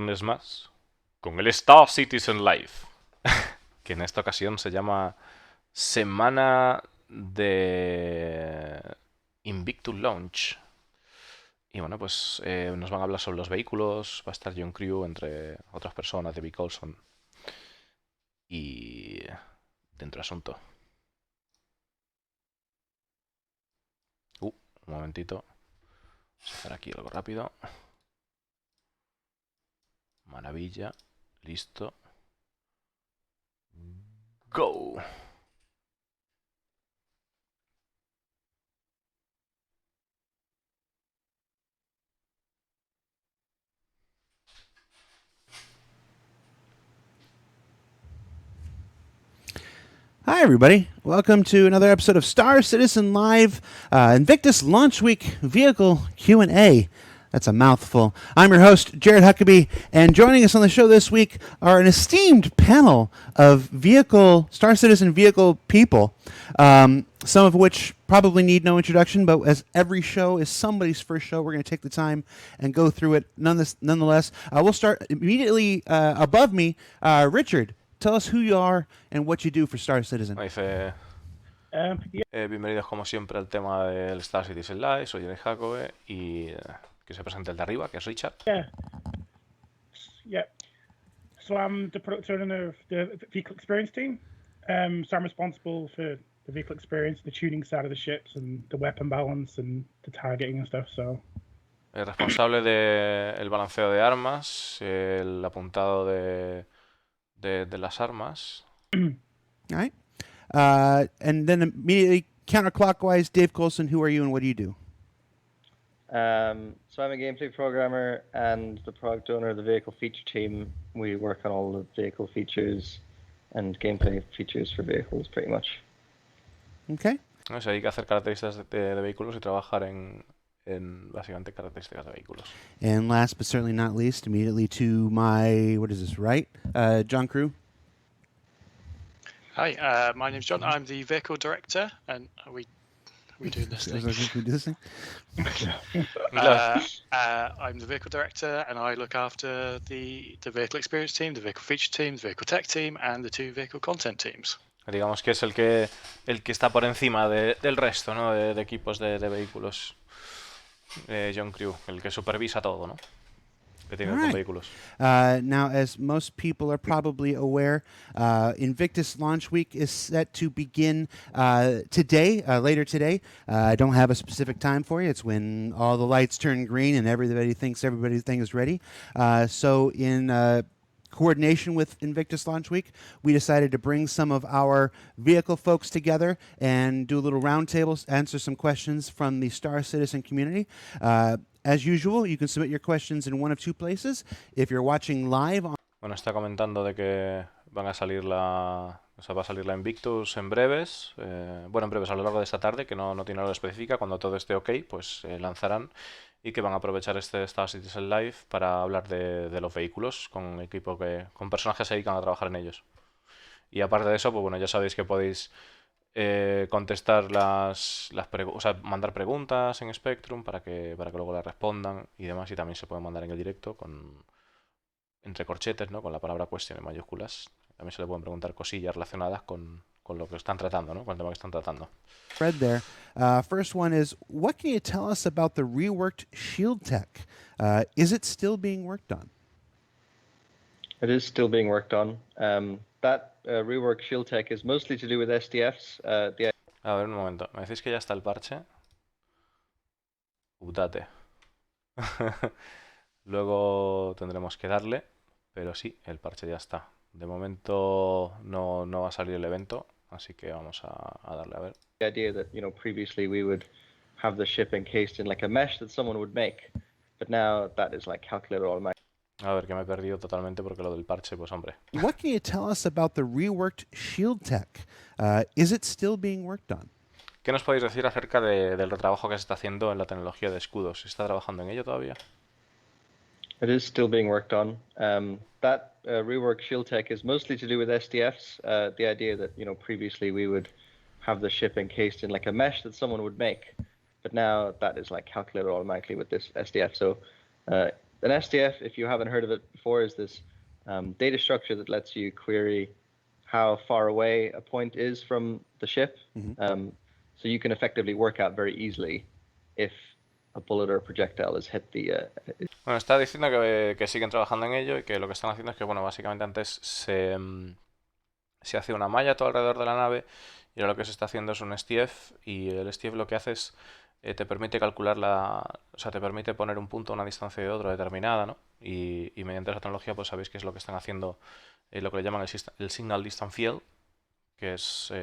lunes más con el Star Citizen Live, que en esta ocasión se llama Semana de Invictus Launch. Y bueno, pues nos van a hablar sobre los vehículos, va a estar John Crew, entre otras personas, Debbie Colson. Y dentro asunto. Un momentito. Vamos a hacer aquí algo rápido. Maravilla. Listo. Go. Hi, everybody. Welcome to another episode of Star Citizen Live, Invictus Launch Week Vehicle Q&A. That's a mouthful. I'm your host, Jared Huckabee, and joining us on the show this week are an esteemed panel of Star Citizen vehicle people, some of which probably need no introduction, but as every show is somebody's first show, we're going to take the time and go through it nonetheless. We'll start immediately above me. Richard, tell us who you are and what you do for Star Citizen. Dice, bienvenidos como siempre al tema del Star Citizen Live. Soy Jared Huckabee y que se presente el de arriba, que es Richard. Yeah. So I'm the product owner of the vehicle experience team. So I'm responsible for the vehicle experience, the tuning side of the ships, and the weapon balance and the targeting and stuff. So. El responsable del balanceo de armas, el apuntado de las armas. All right. And then immediately counterclockwise, Dave Colson, who are you and what do you do? So I'm a gameplay programmer and the product owner of the vehicle feature team. We work on all the vehicle features and gameplay features for vehicles, pretty much. Okay. O sea, hay que hacer características de vehículos y trabajar en básicamente características de vehículos. And last but certainly not least, immediately to my, what is this, right? John Crew. Hi, my name's John. I'm the vehicle director, and we do this thing. We do this thing? I'm the vehicle director, and I look after the vehicle experience team, the vehicle feature team, the vehicle tech team, and the two vehicle content teams. Digamos que es el que está por encima del resto, ¿no? de equipos de vehículos. John Crew, el que supervisa todo, ¿no? Que tiene con vehículos. Now, as most people are probably aware, Invictus Launch Week is set to begin today, later today. I don't have a specific time for you. It's when all the lights turn green and everybody thinks everything is ready. So in coordination with Invictus Launch Week, we decided to bring some of our vehicle folks together and do a little roundtable, answer some questions from the Star Citizen community. As usual, you can submit your questions in one of two places. If you're watching live on... Bueno, está comentando de que va a salir la Invictus en breves. Bueno, en breves, a lo largo de esta tarde, que no tiene hora específica. Cuando todo esté ok, pues lanzarán. Y que van a aprovechar este Star Citizen Live para hablar de los vehículos con personas que se dedican a trabajar en ellos. Y aparte de eso, pues bueno, ya sabéis que podéis contestar o sea, mandar preguntas en Spectrum para que luego las respondan y demás. Y también se pueden mandar en el directo entre corchetes, ¿no? Con la palabra question en mayúsculas. También se le pueden preguntar cosillas relacionadas con lo que están tratando, ¿no? Con el tema que están tratando. Fred there. First one is, what can you tell us about the reworked shield tech? Is it still being worked on? It is still being worked on. That reworked shield tech is mostly to do with SDFs. A ver, un momento. ¿Me decís que ya está el parche? Utate. Luego tendremos que darle, pero sí, el parche ya está. De momento no va a salir el evento, así que vamos a darle a ver. The idea that, previously we would have the ship encased in like a mesh that someone would make, but now that is like calculated automatically. A ver, que me he perdido totalmente porque lo del parche, pues hombre. What can you tell us about the reworked shield tech? Is it still being worked on? ¿Qué nos podéis decir acerca del retrabajo que se está haciendo en la tecnología de escudos? ¿Se está trabajando en ello todavía? It is still being worked on. That reworked shield tech is mostly to do with SDFs. The idea that, previously we would have the ship encased in like a mesh that someone would make, but now that is like calculated automatically with this SDF. So An SDF, if you haven't heard of it before, is this data structure that lets you query how far away a point is from the ship. So you can effectively work out very easily if a bullet or a projectile has hit the. Bueno, está diciendo que siguen trabajando en ello y que lo que están haciendo es que, bueno, básicamente antes se hace una malla todo alrededor de la nave y ahora lo que se está haciendo es un STF y el STF lo que hace es te permite calcular o sea, te permite poner un punto a una distancia de otro determinada, ¿no? Y mediante esa tecnología pues sabéis que es lo que están haciendo, lo que le llaman el Signal Distance Field, que es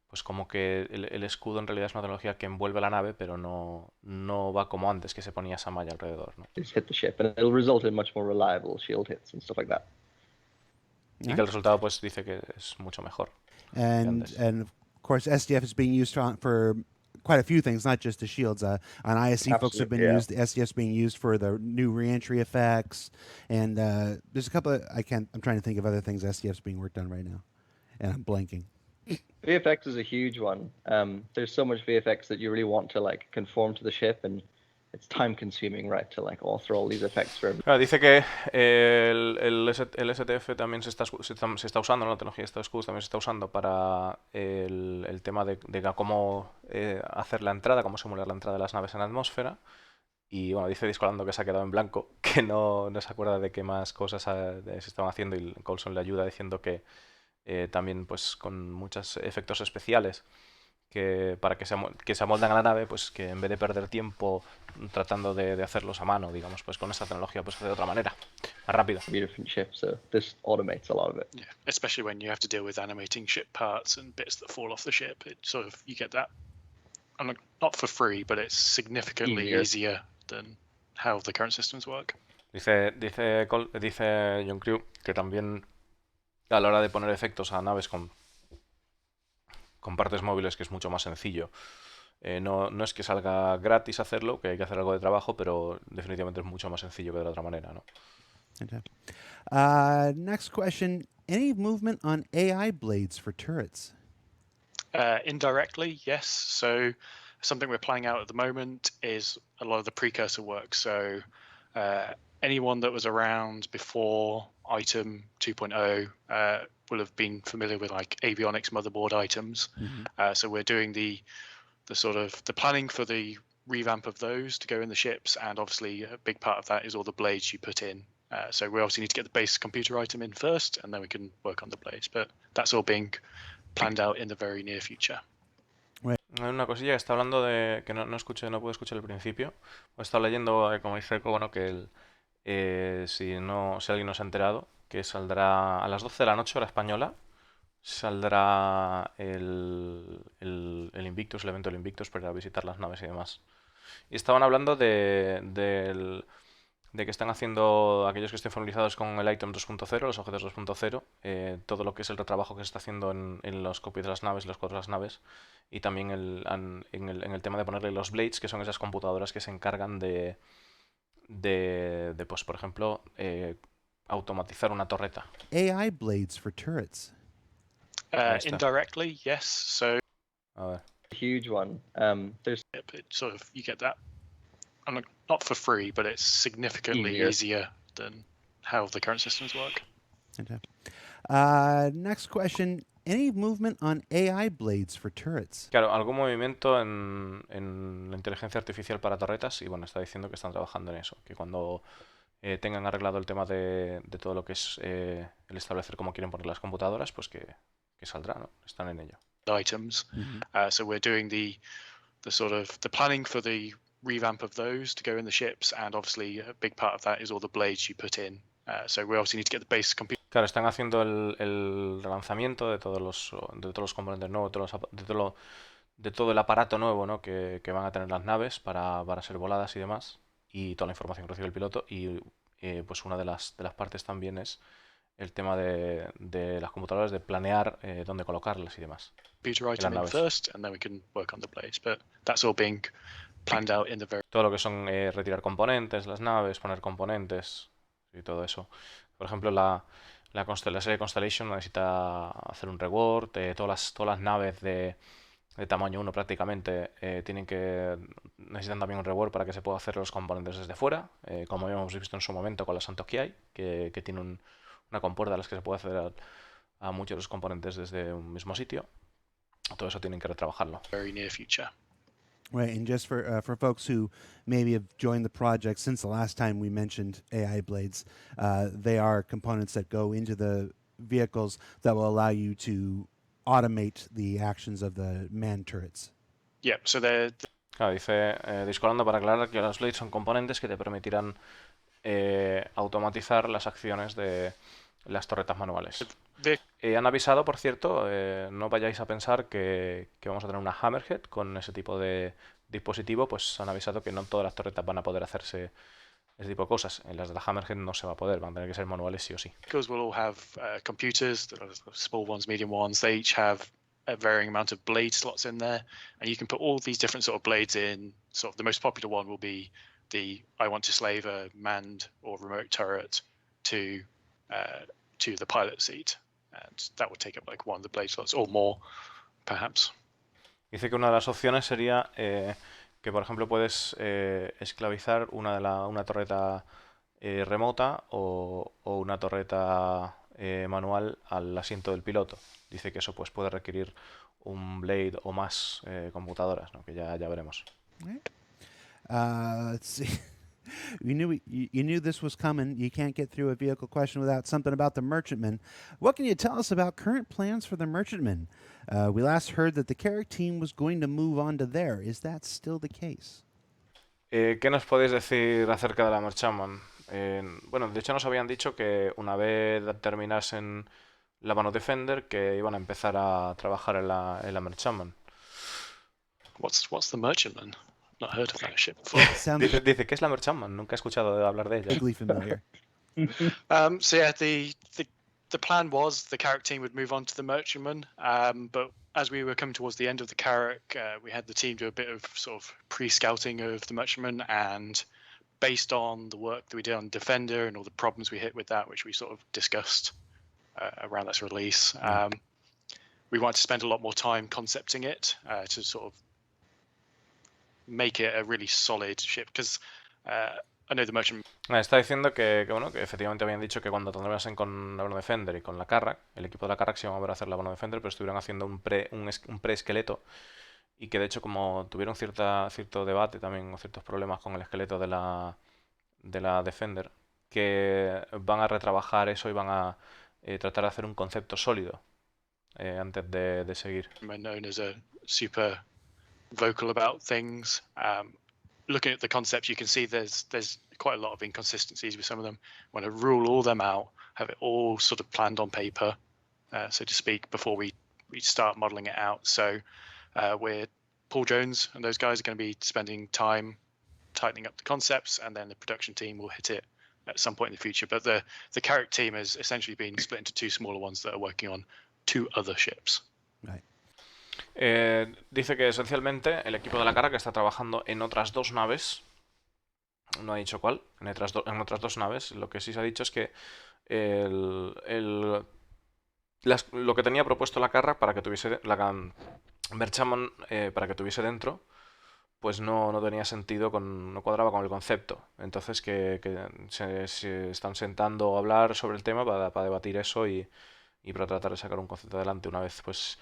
pues como que el escudo en realidad es una tecnología que envuelve la nave, pero no va como antes, que se ponía esa malla alrededor, ¿no? Hit the ship, and it'll result in much more reliable shield hits and stuff like that. Y que el resultado pues dice que es mucho mejor. And of course, SDF is being used for quite a few things, not just the shields. On ISC, folks have been Absolutely, yeah. used. The SDF's being used for the new reentry effects, and there's a couple of I'm trying to think of other things SDF's being worked on right now, and I'm blanking. VFX is a huge one. There's so much VFX that you really want to like conform to the ship, and it's time consuming, right, to like author all these effects for Claro, dice que el STF también se está usando, ¿no? La tecnología de estos escudos también se está usando para el tema de cómo hacer la entrada, cómo simular la entrada de las naves en la atmósfera. Y bueno, dice Discolando que se ha quedado en blanco, que no se acuerda de qué más cosas se estaban haciendo y Coulson le ayuda diciendo que también pues con muchos efectos especiales para que se amoldan a la nave, pues que en vez de perder tiempo tratando de hacerlos a mano, digamos, pues con esta tecnología pues hace de otra manera, más rápido. different ships, so this automates a lot of it. Yeah, especially when you have to deal with animating ship parts and bits that fall off the ship. It sort of, you get that, not for free, but it's significantly easier than how the current systems work. Dice John Crew que también a la hora de poner efectos a naves con partes móviles, que es mucho más sencillo. No es que salga gratis hacerlo, que hay que hacer algo de trabajo, pero definitivamente es mucho más sencillo que de la otra manera, ¿no? Okay. Next question. Any movement on AI blades for turrets? Indirectly, yes. So something we're planning out at the moment is a lot of the precursor work. So anyone that was around before item 2.0 will have been familiar with like avionics motherboard items. So we're doing the sort of the planning for the revamp of those to go in the ships, and obviously a big part of that is all the blades you put in. So we obviously need to get the base computer item in first, and then we can work on the blades. But that's all being planned out in the very near future. Hay una cosilla que está hablando de que no pude escuchar al principio. He estado leyendo, como dice, bueno, que si alguien no se ha enterado, que saldrá a las 12 de la noche hora española, saldrá el Invictus, el evento del Invictus para visitar las naves y demás. Y estaban hablando de que están haciendo, aquellos que estén familiarizados con el Item 2.0, los objetos 2.0, todo lo que es el retrabajo que se está haciendo en los copies de las naves, los cuadros de las naves, y también en el tema de ponerle los blades, que son esas computadoras que se encargan de pues, por ejemplo, automatizar una torreta. AI blades for turrets. Indirectly, yes. So A ver. Huge one. There's it sort of, you get that, not for free, but it's significantly easier than how the current systems work. Okay. Next question. Any movement on AI blades for turrets? Claro, algún movimiento en la inteligencia artificial para torretas, y bueno, está diciendo que están trabajando en eso, que cuando tengan arreglado el tema de todo lo que es el establecer cómo quieren poner las computadoras, pues que saldrá, ¿no? Están en ello. Items. So we're doing the sort of the planning for the revamp of those to go in the ships, and obviously a big part of that is all the blades you put in. So we obviously need to get the base computer. Claro, están haciendo el relanzamiento de todos los componentes nuevos, de todo el aparato nuevo, ¿no? que van a tener las naves para ser voladas y demás, y toda la información que recibe el piloto. Y pues una de las partes también es el tema de las computadoras, de planear dónde colocarlas y demás. Computer item in first, and then we can work on the blades. But that's all being planned out in the very. Todo lo que son retirar componentes, las naves, poner componentes y todo eso. Por ejemplo, la serie Constellation necesita hacer un rework, todas las naves de de tamaño 1 prácticamente, necesitan también un rework para que se pueda hacer los componentes desde fuera, como habíamos visto en su momento con la Santo Kiai, que tiene una compuerta a las que se puede acceder a muchos de los componentes desde un mismo sitio. Todo eso tienen que retrabajarlo. Very near future. Right, and just for folks who maybe have joined the project since the last time we mentioned AI blades, they are components that go into the vehicles that will allow you to automate the actions of the manned turrets. Yeah, so they're Claro, dice Discolando para aclarar que los blades son componentes que te permitirán automatizar las acciones de las torretas manuales. Han avisado, por cierto, no vayáis a pensar que vamos a tener una Hammerhead con ese tipo de dispositivo, pues han avisado que no todas las torretas van a poder hacerse ese tipo de cosas. En las de la Hammerhead no se va a poder, van a tener que ser manuales sí o sí. Vehicles will all have computers, small ones, medium ones. They each have a varying amount of blade slots in there, and you can put all these different sort of blades in. Sort of the most popular one will be the I want to slave a manned or remote turret to the pilot seat, and that would take up like one of the blade slots or more, perhaps. Dice que una de las opciones sería que, por ejemplo, puedes esclavizar una torreta remota o una torreta manual al asiento del piloto. Dice que eso pues puede requerir un blade o más computadoras, ¿no? Que ya veremos. Let's see. You knew this was coming. You can't get through a vehicle question without something about the Merchantman. What can you tell us about current plans for the Merchantman? We last heard that the Carrick team was going to move on to there. Is that still the case? ¿Qué nos podéis decir acerca de la Merchantman? Bueno, de hecho nos habían dicho que una vez terminasen la Mano Defender que iban a empezar a trabajar en la Merchantman. What's the Merchantman? Not heard of that ship before. Dice que es la Merchantman, nunca he escuchado hablar de ella. Vaguely familiar. So yeah, the plan was the Carrick team would move on to the Merchantman, but as we were coming towards the end of the Carrick, we had the team do a bit of sort of pre-scouting of the Merchantman, and based on the work that we did on Defender and all the problems we hit with that, which we sort of discussed around its release, we wanted to spend a lot more time concepting it to sort of make it a really solid ship, because I know the Merchant. Está diciendo que bueno, que efectivamente habían dicho que cuando terminasen con la Bono Defender y con la Carrack, el equipo de la Carrack se iban a volver a hacer la Bono Defender, pero estuvieron haciendo un pre-esqueleto y que de hecho como tuvieron cierto debate también o ciertos problemas con el esqueleto de la Defender, que van a retrabajar eso y van a tratar de hacer un concepto sólido antes de seguir. Known as a super vocal about things. Looking at the concepts, you can see there's quite a lot of inconsistencies with some of them. Want to rule all them out, have it all sort of planned on paper, so to speak, before we start modeling it out. So Paul Jones and those guys are going to be spending time tightening up the concepts, and then the production team will hit it at some point in the future. But the Carrick team has essentially been split into two smaller ones that are working on two other ships. Right. Dice que esencialmente el equipo de la Carrack está trabajando en otras dos naves. No ha dicho cuál, en otras dos naves. Lo que sí se ha dicho es que lo que tenía propuesto la Carrack para que tuviese la Merchantman para que tuviese dentro, pues no tenía sentido, no cuadraba con el concepto. Entonces que se están sentando a hablar sobre el tema para debatir eso y para tratar de sacar un concepto adelante. Una vez pues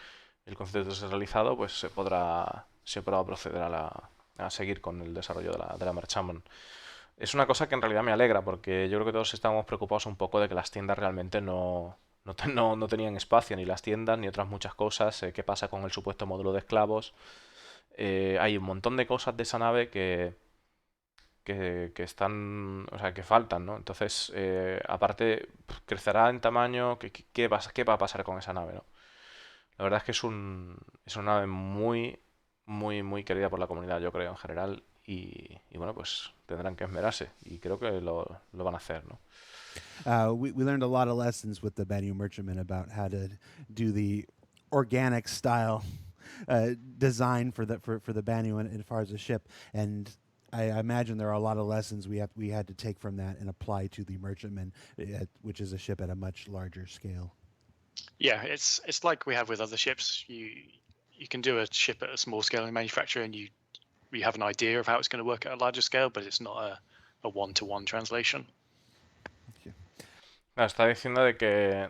el concepto esté realizado, pues se podrá proceder a seguir con el desarrollo de la Merchantman. Es una cosa que en realidad me alegra, porque yo creo que todos estábamos preocupados un poco de que las tiendas realmente no tenían espacio, ni las tiendas, ni otras muchas cosas. ¿Qué pasa con el supuesto módulo de esclavos? Hay un montón de cosas de esa nave que están, o sea, que faltan, ¿no? Entonces, aparte, crecerá en tamaño. ¿Qué va a pasar con esa nave, no? La verdad es que es una nave muy, muy, muy querida por la comunidad, yo creo, en general. Y bueno, pues tendrán que esmerarse. Y creo que lo van a hacer, ¿no? We learned a lot of lessons with the Banu Merchantman about how to do the organic style design for the Banu as far as a ship, and I imagine there are a lot of lessons we had to take from that and apply to the Merchantman, which is a ship at a much larger scale. Yeah, it's like we have with other ships. You you can do a ship at a small scale in manufacture, and you have an idea of how it's going to work at a larger scale, but it's not a one-to-one translation. Claro, está diciendo de que,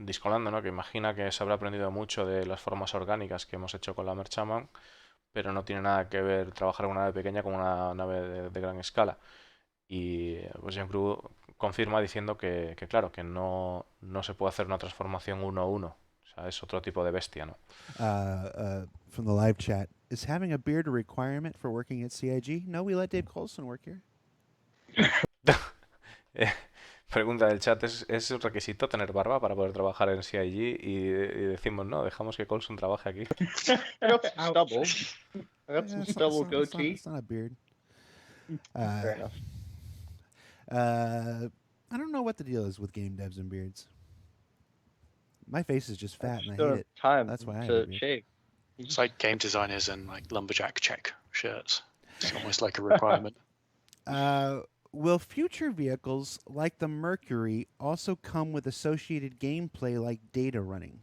discolando, ¿no? Que imagina que se habrá aprendido mucho de las formas orgánicas que hemos hecho con la Merchantman, pero no tiene nada que ver trabajar con una nave pequeña con una nave de gran escala. Y pues John Crew confirma diciendo que claro, que no se puede hacer una transformación 1-1. O sea, es otro tipo de bestia, ¿no? From the live chat, is having a beard a requirement for working at CIG? No, we let Dave Coulson work here. Pregunta del chat, ¿es un requisito tener barba para poder trabajar en CIG? Y decimos, no, dejamos que Coulson trabaje aquí. I got some stubble. I got some stubble goatee. It's not a beard. Fair enough. I don't know what the deal is with game devs and beards. My face is just fat and I Don't hate have it. time That's why I have to a beard. shave. It's like game designers and like lumberjack check shirts. It's almost like a requirement. Will future vehicles like the Mercury also come with associated gameplay like data running?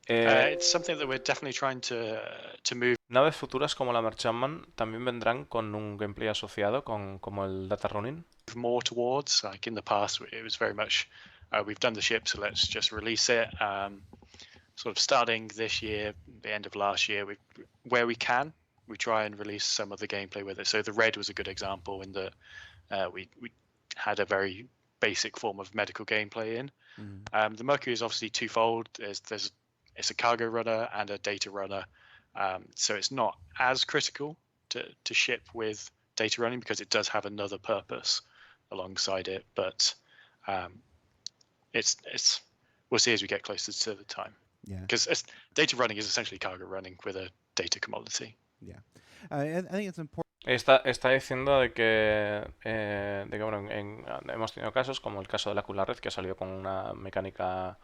It's something that we're definitely trying to move. Naves futuras como la Merchantman también vendrán con un gameplay asociado como el data running. More towards, like in the past, it was very much we've done the ship, so let's just release it. Sort of starting this year, the end of last year, where we can, we try and release some of the gameplay with it. So the Red was a good example in that we had a very basic form of medical gameplay in. Mm-hmm. The Mercury is obviously twofold. It's a cargo runner and a data runner. So it's not as critical to ship with data running because it does have another purpose alongside it. But it's we'll see as we get closer to the time. Yeah. Because data running is essentially cargo running with a data commodity. Yeah. I think it's important. Está diciendo de que bueno, hemos tenido casos como el caso de la Cula Red, que ha salido con una mecánica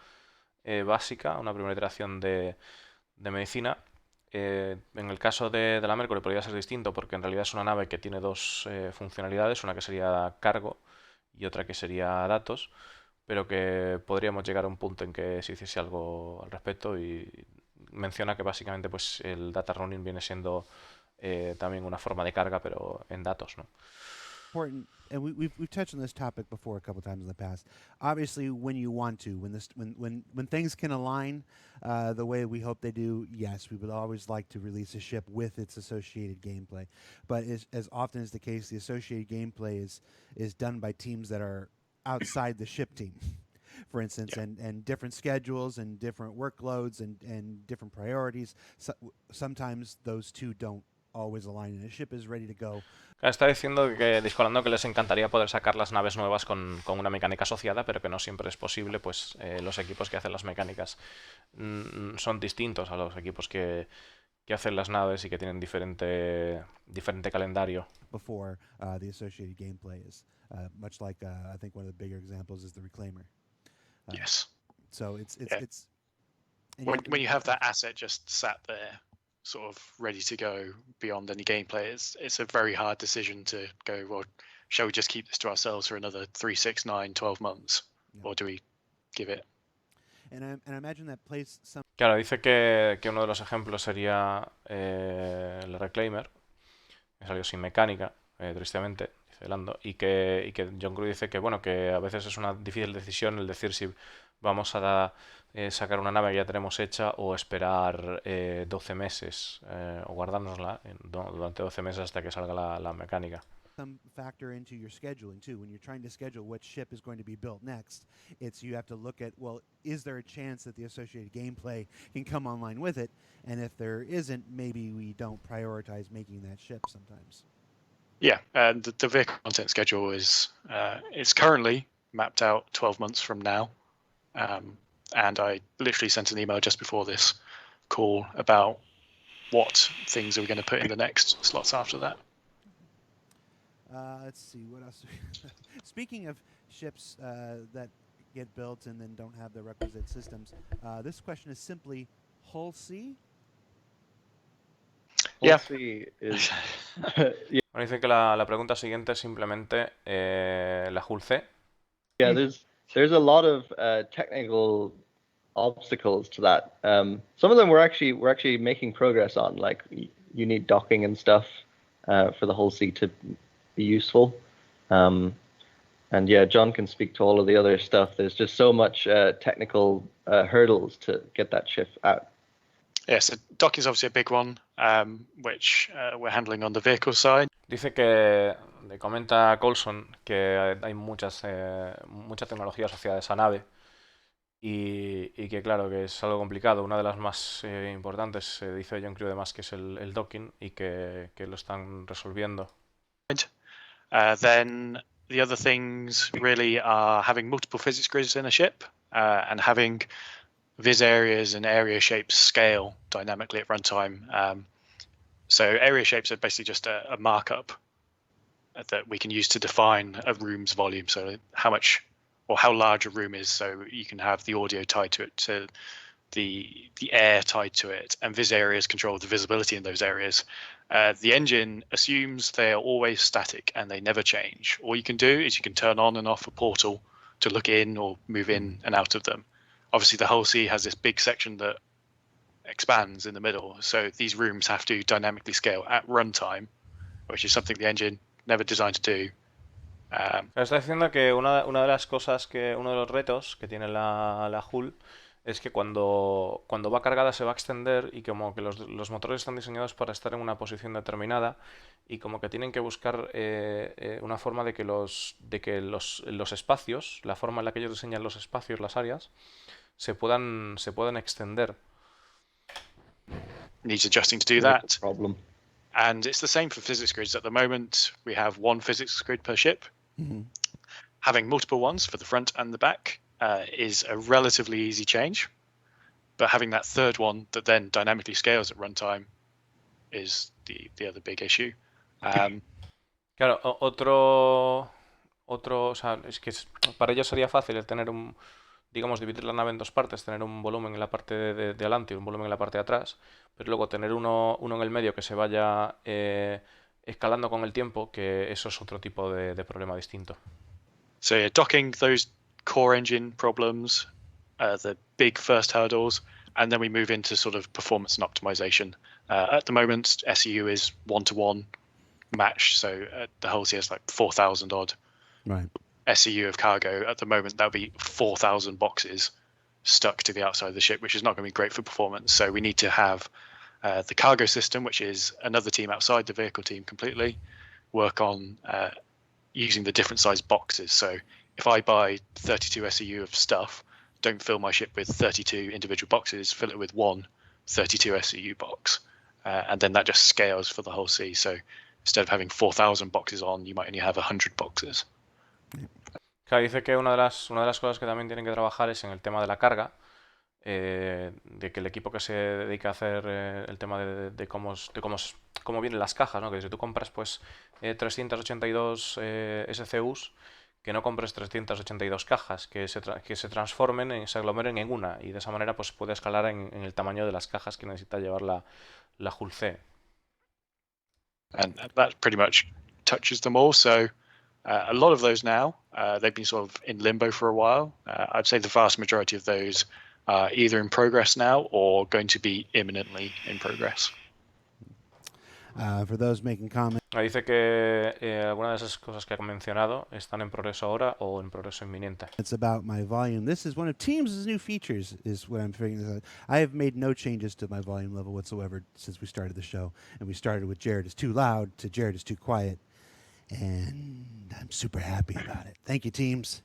básica, una primera iteración de medicina. En el caso de la Mercury podría ser distinto porque en realidad es una nave que tiene dos funcionalidades, una que sería cargo y otra que sería datos, pero que podríamos llegar a un punto en que se hiciese algo al respecto, y menciona que básicamente pues el data running viene siendo también una forma de carga, pero en datos, ¿no? Important, and we've touched on this topic before a couple times in the past. Obviously, when you want to, when things can align the way we hope they do, yes, we would always like to release a ship with its associated gameplay. But as often is the case, the associated gameplay is done by teams that are outside the ship team, for instance, Yeah. and different schedules and different workloads and different priorities. So, sometimes those two don't always align, and a ship is ready to go. Está diciendo que discolando que les encantaría poder sacar las naves nuevas con una mecánica asociada, pero que no siempre es posible, pues los equipos que hacen las mecánicas son distintos a los equipos que hacen las naves y que tienen diferente calendario. Before the associated gameplay is much like I think one of the bigger examples is the Reclaimer. Yes. So it's when you have that asset just sat there, sort of ready to go beyond any gameplay, it's a very hard decision to go, well, shall we just keep this to ourselves for another 3, 6, 9, 12 months, or do we give it? And I imagine that plays some. Claro, dice que uno de los ejemplos sería el Reclaimer, que salió sin mecánica, tristemente, dice Lando, y que John Crew dice que bueno, que a veces es una difícil decisión el decir si vamos a sacar una nave que ya tenemos hecha o esperar 12 meses o guardárnosla durante 12 meses hasta que salga la mecánica. Some factor into your scheduling too. When you're trying to schedule what ship is going to be built next, you have to look at, well, is there a chance that the associated gameplay can come online with it? And if there isn't, maybe we don't prioritize making that ship sometimes. Yeah, and the vehicle content schedule is it's currently mapped out 12 months from now. And I literally sent an email just before this call about what things are we going to put in the next slots after that. Let's see, what else? Speaking of ships that get built and then don't have the requisite systems, this question is simply Hull C? Yeah. Hull C is... Bueno, dice que la pregunta siguiente es simplemente la Hull C. Yeah, there's a lot of technical obstacles to that. Some of them we're actually making progress on. Like you need docking and stuff for the whole sea to be useful. And yeah, John can speak to all of the other stuff. There's just so much technical hurdles to get that ship out. Yeah, so docking is obviously a big one, which we're handling on the vehicle side. Dice que le comenta a Coulson que hay mucha tecnología asociada a esa nave y que claro que es algo complicado. Una de las más importantes, dice John Crew además, que es el docking y que lo están resolviendo. Then the other things really are having multiple physics grids in a ship and having vis areas and area shapes scale dynamically at runtime. So area shapes are basically just a markup that we can use to define a room's volume. So how much or how large a room is, so you can have the audio tied to it, to the air tied to it, and vis areas control the visibility in those areas. The engine assumes they are always static and they never change. All you can do is you can turn on and off a portal to look in or move in and out of them. Obviously, the whole sea has this big section that expands in the middle, so these rooms have to dynamically scale at runtime, which is something the engine never designed to do. Está diciendo que una de las cosas uno de los retos que tiene la hull es que cuando va cargada se va a extender y como que los motores están diseñados para estar en una posición determinada y como que tienen que buscar una forma de que los espacios, la forma en la que ellos diseñan los espacios, las áreas, se puedan extender. Needs adjusting to do that. Problem. And it's the same for physics grids. At the moment, we have one physics grid per ship. Mm-hmm. Having multiple ones for the front and the back is a relatively easy change. But having that third one that then dynamically scales at runtime is the other big issue. Claro, o sea, es que para ellos sería fácil el tener digamos, dividir la nave en dos partes, tener un volumen en la parte de adelante y un volumen en la parte de atrás, pero luego tener uno en el medio que se vaya escalando con el tiempo, que eso es otro tipo de problema distinto. So yeah, docking those core engine problems, the big first hurdles, and then we move into sort of performance and optimization. At the moment, SEU is 1-to-1 match, so the whole sea has like 4,000 odd. Right. SEU of cargo. At the moment, that'll be 4,000 boxes stuck to the outside of the ship, which is not going to be great for performance. So we need to have the cargo system, which is another team outside the vehicle team completely, work on using the different size boxes. So if I buy 32 SEU of stuff, don't fill my ship with 32 individual boxes, fill it with one 32 SEU box. And then that just scales for the whole sea. So instead of having 4,000 boxes on, you might only have 100 boxes. Claro, dice que una de las cosas que también tienen que trabajar es en el tema de la carga, de que el equipo que se dedica a hacer el tema de cómo vienen las cajas, ¿no? Que si tú compras pues 382 SCUs, que no compres 382 cajas, que se transformen, se aglomeren en una, y de esa manera pues puede escalar en el tamaño de las cajas que necesita llevar la hull C. And that pretty much touches them all. So a lot of those now, they've been sort of in limbo for a while. I'd say the vast majority of those are either in progress now or going to be imminently in progress. For those making comments. Dice que algunas de esas cosas que ha mencionado están en progreso ahora o en progreso inminente. It's about my volume. This is one of Teams' new features, is what I'm figuring this out. I have made no changes to my volume level whatsoever since we started the show. And we started with Jared is too loud to Jared is too quiet. And I'm super happy about it. Thank you, Teams.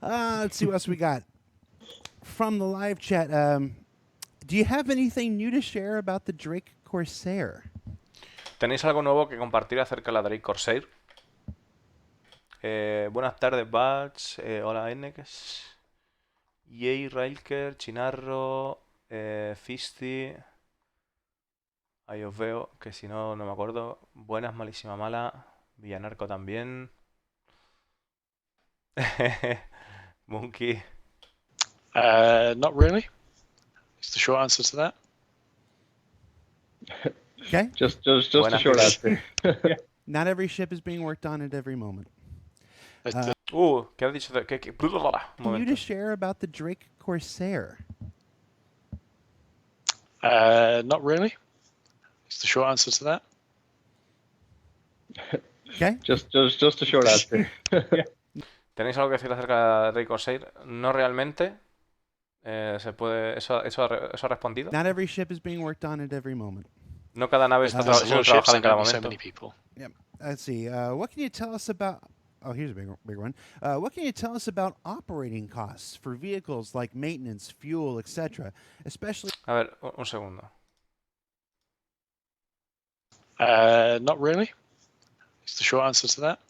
Let's see what else we got. From the live chat, do you have anything new to share about the Drake Corsair? ¿Tenéis algo nuevo que compartir acerca de la Drake Corsair? Buenas tardes, Bats. Hola, Enex. Yay, Railker, Chinarro, Fisty. Ahí os veo, que si no, no me acuerdo. Buenas, malísima, mala. Villanarco también. Monkey. Not really. It's the short answer to that. Okay. Just a short answer. Not every ship is being worked on at every moment. ¿Qué has dicho? Un Can you momento. just share about the Drake Corsair? Not really. It's the short answer to that. Okay. Just a short answer. ¿Tenéis algo que decir acerca de Ray Corsair? No realmente. Se puede. Eso ha respondido. Not every ship is being worked on at every moment. No cada nave está There's a lot siendo of ships trabajada en and cada only so momento. many people. Yep. Let's see. What can you tell us about? Oh, here's a big one. What can you tell us about operating costs for vehicles like maintenance, fuel, etc., especially? A ver, un segundo. Not really. It's the short answer to that.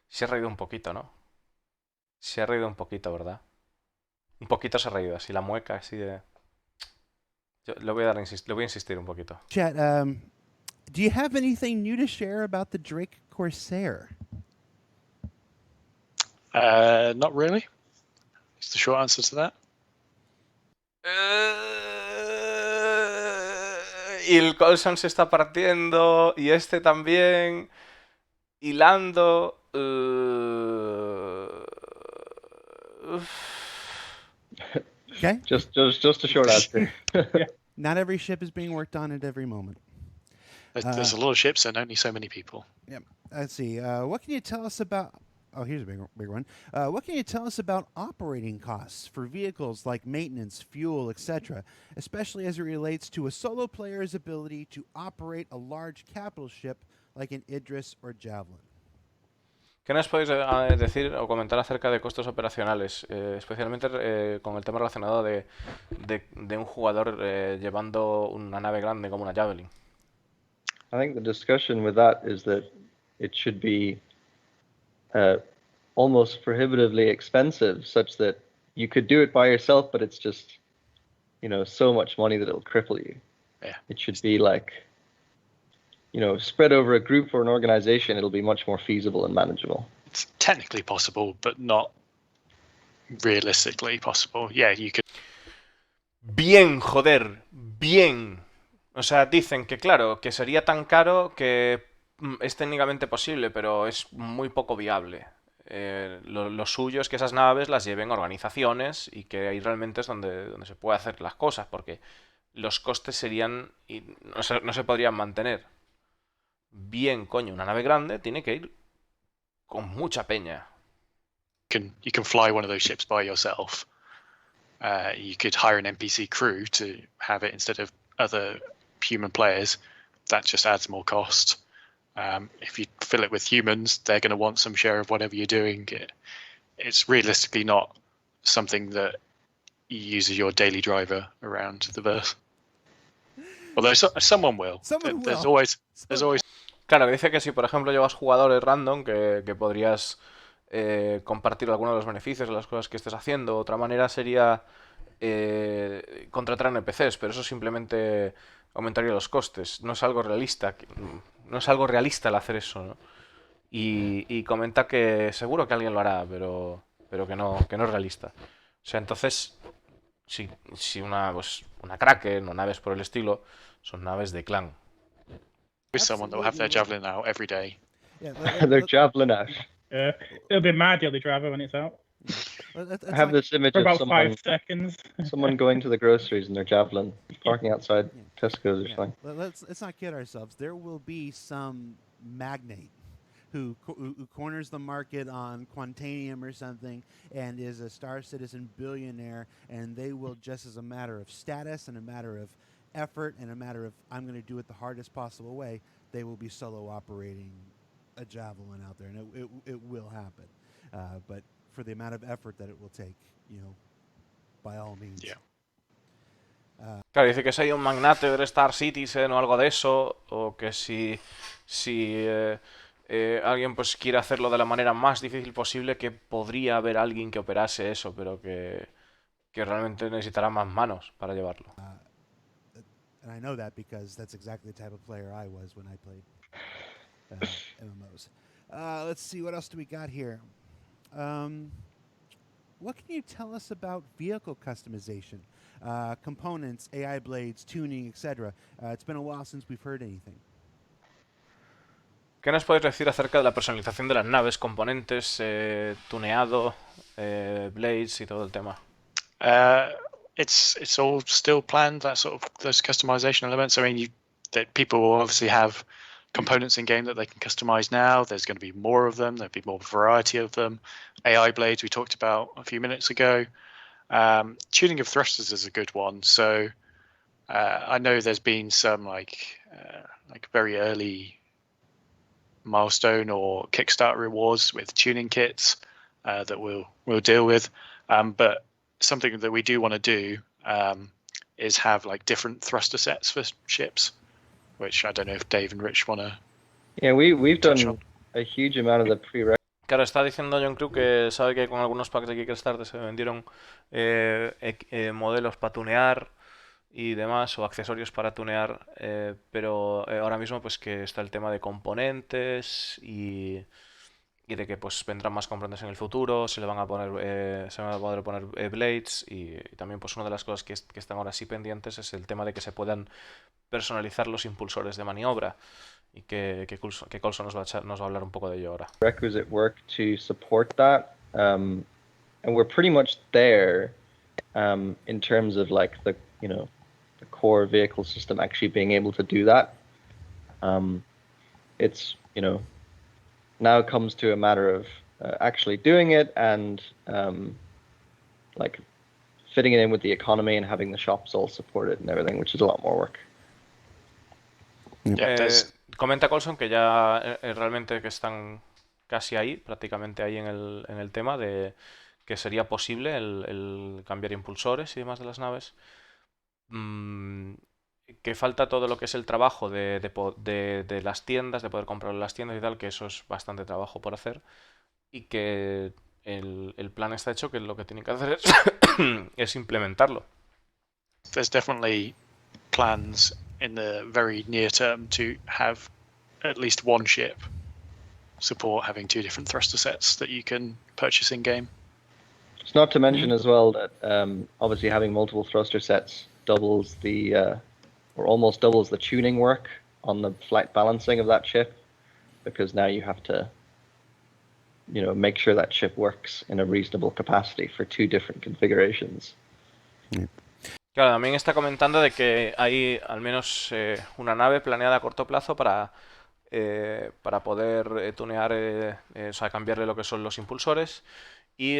Se ha reído un poquito, ¿no? Se ha reído un poquito, ¿verdad? Un poquito se ha reído, así la mueca, así de... Yo le voy a insistir un poquito. Chat. Do you have anything new to share about the Drake Corsair? Not really. It's the short answer to that. Y el Colson se está partiendo, y este también, hilando... Okay. Just a short answer. Not every ship is being worked on at every moment. There's a lot of ships and only so many people. Yep. Let's see. What can you tell us about? Oh, here's a big one. What can you tell us about operating costs for vehicles like maintenance, fuel, etc., especially as it relates to a solo player's ability to operate a large capital ship like an Idris or Javelin? ¿Qué nos podéis decir o comentar acerca de costos operacionales, especialmente con el tema relacionado de un jugador llevando una nave grande como una Javelin? I think the discussion with that is that it should be almost prohibitively expensive, such that you could do it by yourself, but it's just, so much money that it'll cripple you. Yeah. It should be like, spread over a group or an organization, it'll be much more feasible and manageable. It's technically possible, but not realistically possible. Yeah, you could. Bien, joder, bien. O sea, dicen que claro, que sería tan caro que es técnicamente posible, pero es muy poco viable. Lo suyo es que esas naves las lleven organizaciones y que ahí realmente es donde se puede hacer las cosas, porque los costes serían... no se podrían mantener. Bien, coño, una nave grande tiene que ir con mucha peña. You can fly one of those ships by yourself. You could hire an NPC crew to have it instead of other human players. That just adds more cost. If you fill it with humans, they're going to want some share of whatever you're doing. It's realistically not something that you use as your daily driver around the verse. Although someone will. There's always. Claro, dice que si por ejemplo llevas jugadores random que podrías compartir algunos de los beneficios de las cosas que estés haciendo. Otra manera sería contratar NPCs, pero eso simplemente aumentaría los costes. No es algo realista. No es algo realista el hacer eso, ¿no? Y comenta que seguro que alguien lo hará, pero que no es realista. O sea, entonces, si una Kraken o naves por el estilo son naves de clan. There's someone that will have their javelin out every day. Yeah, Their javelin out. It'll be my daily driver when it's out. I have this image For of about 5 seconds. someone going to the groceries in their javelin, parking outside Tesco's or something. Let's not kid ourselves. There will be some magnate who corners the market on Quantanium or something and is a Star Citizen billionaire, and they will, just as a matter of status and a matter of effort and a matter of I'm going to do it the hardest possible way, they will be solo operating a Javelin out there, and it will happen. But for the amount of effort that it will take, by all means. Yeah. Claro, dice que si hay un magnate del Star Citizen o algo de eso, o que si alguien pues quiere hacerlo de la manera más difícil posible, que podría haber alguien que operase eso, pero que realmente necesitará más manos para llevarlo. And I know that because that's exactly the type of player I was when I played MMOs. Let's see, what else do we got here? What can you tell us about vehicle customization? Components, AI blades, tuning, etc. It's been a while since we've heard anything. ¿Qué nos puedes decir acerca de la personalización de las naves, componentes, tuneado, blades y todo el tema? It's all still planned, that sort of those customization elements. I mean, that people will obviously have components in game that they can customize now. There's going to be more of them. There'll be more variety of them. AI blades we talked about a few minutes ago. Tuning of thrusters is a good one. So I know there's been some like very early milestone or Kickstarter rewards with tuning kits that we'll deal with. But something that we do want to do is have like different thruster sets for ships, which I don't know if Dave and Rich want to. Yeah, we've touch done on. a huge amount of the prerequisites. Claro, está diciendo John Crew que sabe que con algunos packs de Kickstarter se vendieron modelos para tunear y demás, o accesorios para tunear, pero ahora mismo pues que está el tema de componentes y de que pues vendrán más componentes en el futuro, se van a poder poner blades y también pues una de las cosas que están ahora sí pendientes es el tema de que se puedan personalizar los impulsores de maniobra y que Coulson nos va a hablar un poco de ello ahora. Requisite work to support that, and we're pretty much there in terms of like the core vehicle system actually being able to do that. It's now comes to a matter of actually doing it and like fitting it in with the economy and having the shops all support it and everything, which is a lot more work. Comenta Coulson que ya realmente que están casi ahí, prácticamente ahí en el tema de que sería posible el cambiar impulsores y demás de las naves. Que falta todo lo que es el trabajo de las tiendas, de poder comprar en las tiendas y tal, que eso es bastante trabajo por hacer. Y que el plan está hecho, que lo que tienen que hacer es implementarlo. There's definitely plans in the very near term to have at least one ship support having two different thruster sets that you can purchase in game. It's not to mention as well that obviously having multiple thruster sets doubles or almost doubles the tuning work on the flight balancing of that ship, because now you have to make sure that ship works in a reasonable capacity for two different configurations. Claro, también está comentando de que hay al menos una nave planeada a corto plazo para poder tunear, o sea, cambiarle lo que son los impulsores. Y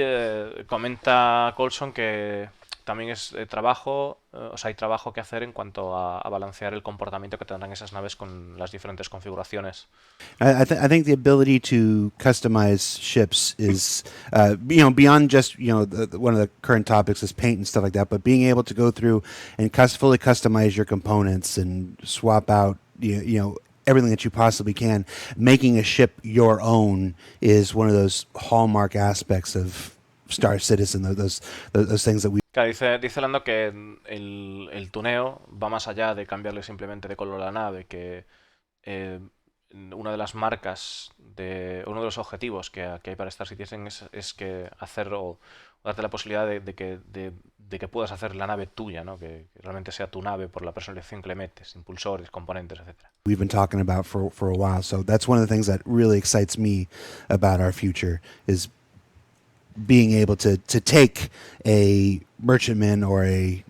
comenta Coulson que también es trabajo, o sea, hay trabajo que hacer en cuanto a balancear el comportamiento que tendrán esas naves con las diferentes configuraciones. I think the ability to customize ships is, beyond just one of the current topics is paint and stuff like that, but being able to go through and fully customize your components and swap out, everything that you possibly can, making a ship your own is one of those hallmark aspects of Star Citizen. Those things that we. Claro, dice Lando que el tuneo va más allá de cambiarle simplemente de color a la nave, que una de las marcas, uno de los objetivos que hay para Star Citizen es que hacer o darte la posibilidad de que puedas hacer la nave tuya, ¿no? Que realmente sea tu nave por la personalización que le metes, impulsores, componentes, etcétera. We've been talking about for a while, so that's one of the things that really excites me about our future is being able to take a merchantman or a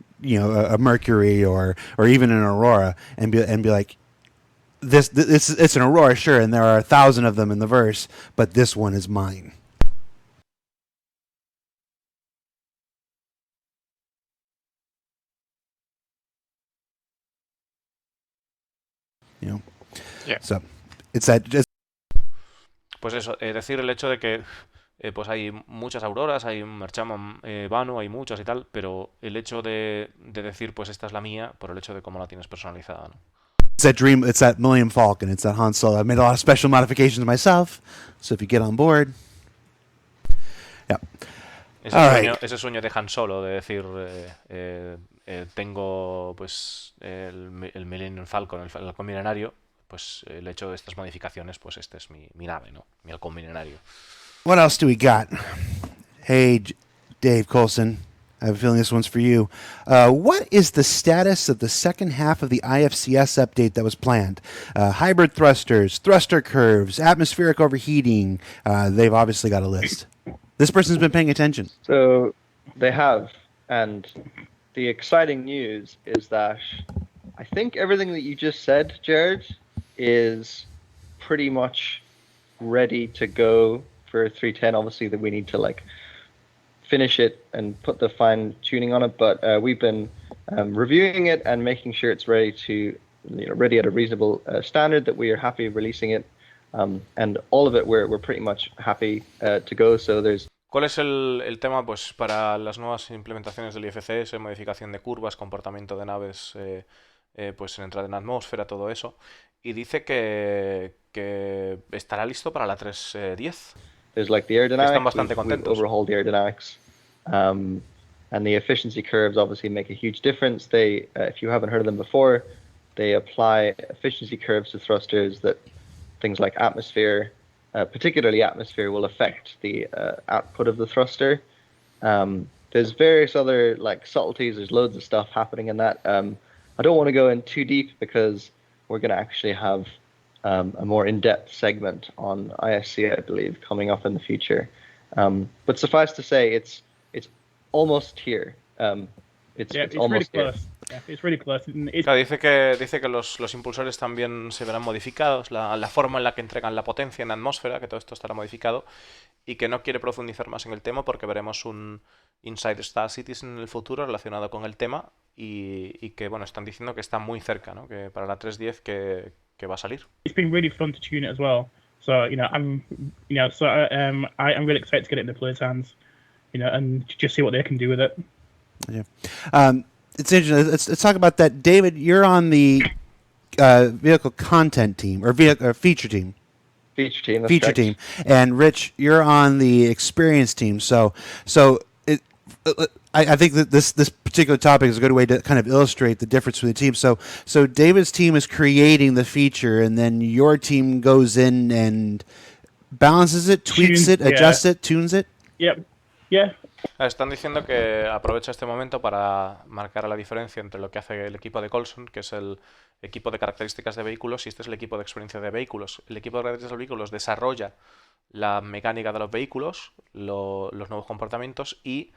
Mercury or even an Aurora and be like, this it's an Aurora, sure, and there are 1,000 of them in the verse, but this one is mine. Yeah. So it's that. Pues eso, decir el hecho de que pues hay muchas auroras, hay un Merchantman Vano, hay muchas y tal, pero el hecho de decir pues esta es la mía por el hecho de cómo la tienes personalizada, ¿no? It's that Millennium Falcon, it's that Han Solo. I made a lot of special modifications myself, so if you get on board, yeah. Ese sueño de Han Solo de decir tengo pues el Millennium Falcon, el halcón milenario, pues el hecho de estas modificaciones, pues este es mi nave, ¿no? Mi halcón milenario. What else do we got? Hey, Dave Coulson, I have a feeling this one's for you. What is the status of the second half of the IFCS update that was planned? Hybrid thrusters, thruster curves, atmospheric overheating. They've obviously got a list. This person's been paying attention. So they have, and the exciting news is that I think everything that you just said, Jared, is pretty much ready to go for 310. Obviously, that we need to like finish it and put the fine tuning on it, but we've been reviewing it and making sure it's ready to, ready at a reasonable standard, that we are happy releasing it, and all of it we're pretty much happy to go. So there's ¿Cuál es el tema? Pues para las nuevas implementaciones del IFCS, modificación de curvas, comportamiento de naves, pues en entrada en atmósfera, todo eso. Y dice que estará listo para la 3.10. There's like the aerodynamics. Están bastante contentos. We've overhauled the aerodynamics, and the efficiency curves obviously make a huge difference. They, if you haven't heard of them before, they apply efficiency curves to thrusters that things like atmosphere, particularly atmosphere, will affect the output of the thruster. There's various other like subtleties. There's loads of stuff happening in that. I don't want to go in too deep because we're going to actually have a more in-depth segment on ISC, I believe, coming up in the future. But suffice to say, it's almost here. It's almost really here. close. Yeah, it's really close. Claro, dice que los impulsores también se verán modificados, la forma en la que entregan la potencia en atmósfera, que todo esto estará modificado, y que no quiere profundizar más en el tema porque veremos un Inside Star Citizen en el futuro relacionado con el tema, y que bueno, están diciendo que está muy cerca, ¿no? Que para la 3.10 que va a salir. It's been really fun to tune it as well. So I'm really excited to get it in the players' hands, and just see what they can do with it. Yeah. It's interesting. Let's talk about that. David, you're on the vehicle content team or feature team. Feature team. That's Feature correct. team. And Rich, you're on the experience team. So I think that this particular topic is a good way to kind of illustrate the difference between the teams. So David's team is creating the feature, and then your team goes in and balances it, tweaks it, adjusts it, tunes it. Yep. Yeah. Están diciendo que aprovecha este momento para marcar la diferencia entre lo que hace el equipo de Colson, que es el equipo de características de vehículos, y este es el equipo de experiencia de vehículos. El equipo de características de vehículos desarrolla la mecánica de los vehículos, los nuevos comportamientos, y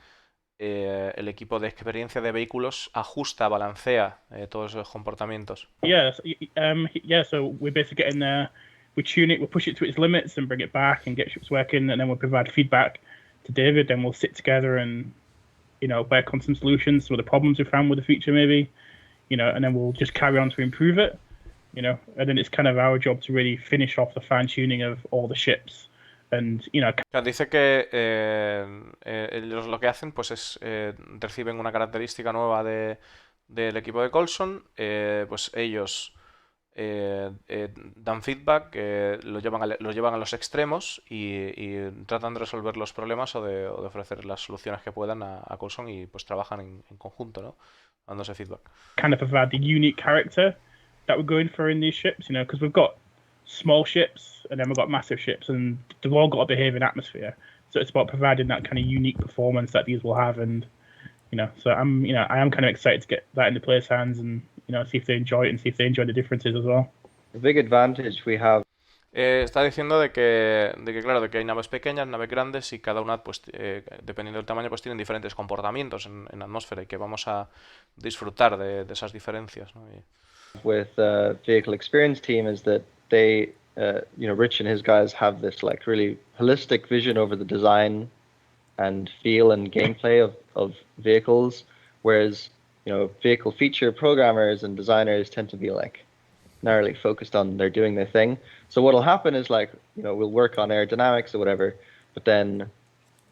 el equipo de experiencia de vehículos ajusta, balancea todos esos comportamientos. So we're basically getting there, we tune it, we push it to its limits and bring it back and get ships working, and then we'll provide feedback to David, and we'll sit together and work on some solutions for the problems we found with the feature, maybe, and then we'll just carry on to improve it, and then it's kind of our job to really finish off the fine tuning of all the ships. And, dice que lo que hacen pues es reciben una característica nueva del equipo de Colson, pues ellos dan feedback, lo llevan a los extremos y tratan de resolver los problemas o de ofrecer las soluciones que puedan a Colson, y pues trabajan en conjunto, ¿no? Dándose feedback. Kind of provide the unique character that we're going for in these ships, because we've got small ships and then we've got massive ships, and they've all got to behave in atmosphere. So it's about providing that kind of unique performance that these will have, and so I am kind of excited to get that in the players' hands and see if they enjoy it and see if they enjoy the differences as well. The big advantage we have. Está diciendo de que claro, de que hay naves pequeñas, naves grandes, y cada una, pues dependiendo del tamaño, pues tienen diferentes comportamientos en la atmósfera, y que vamos a disfrutar de esas diferencias, ¿no? With vehicle experience team is that they, Rich and his guys have this like really holistic vision over the design and feel and gameplay of vehicles, whereas vehicle feature programmers and designers tend to be like narrowly focused on they're doing their thing. So what'll happen is like, we'll work on aerodynamics or whatever, but then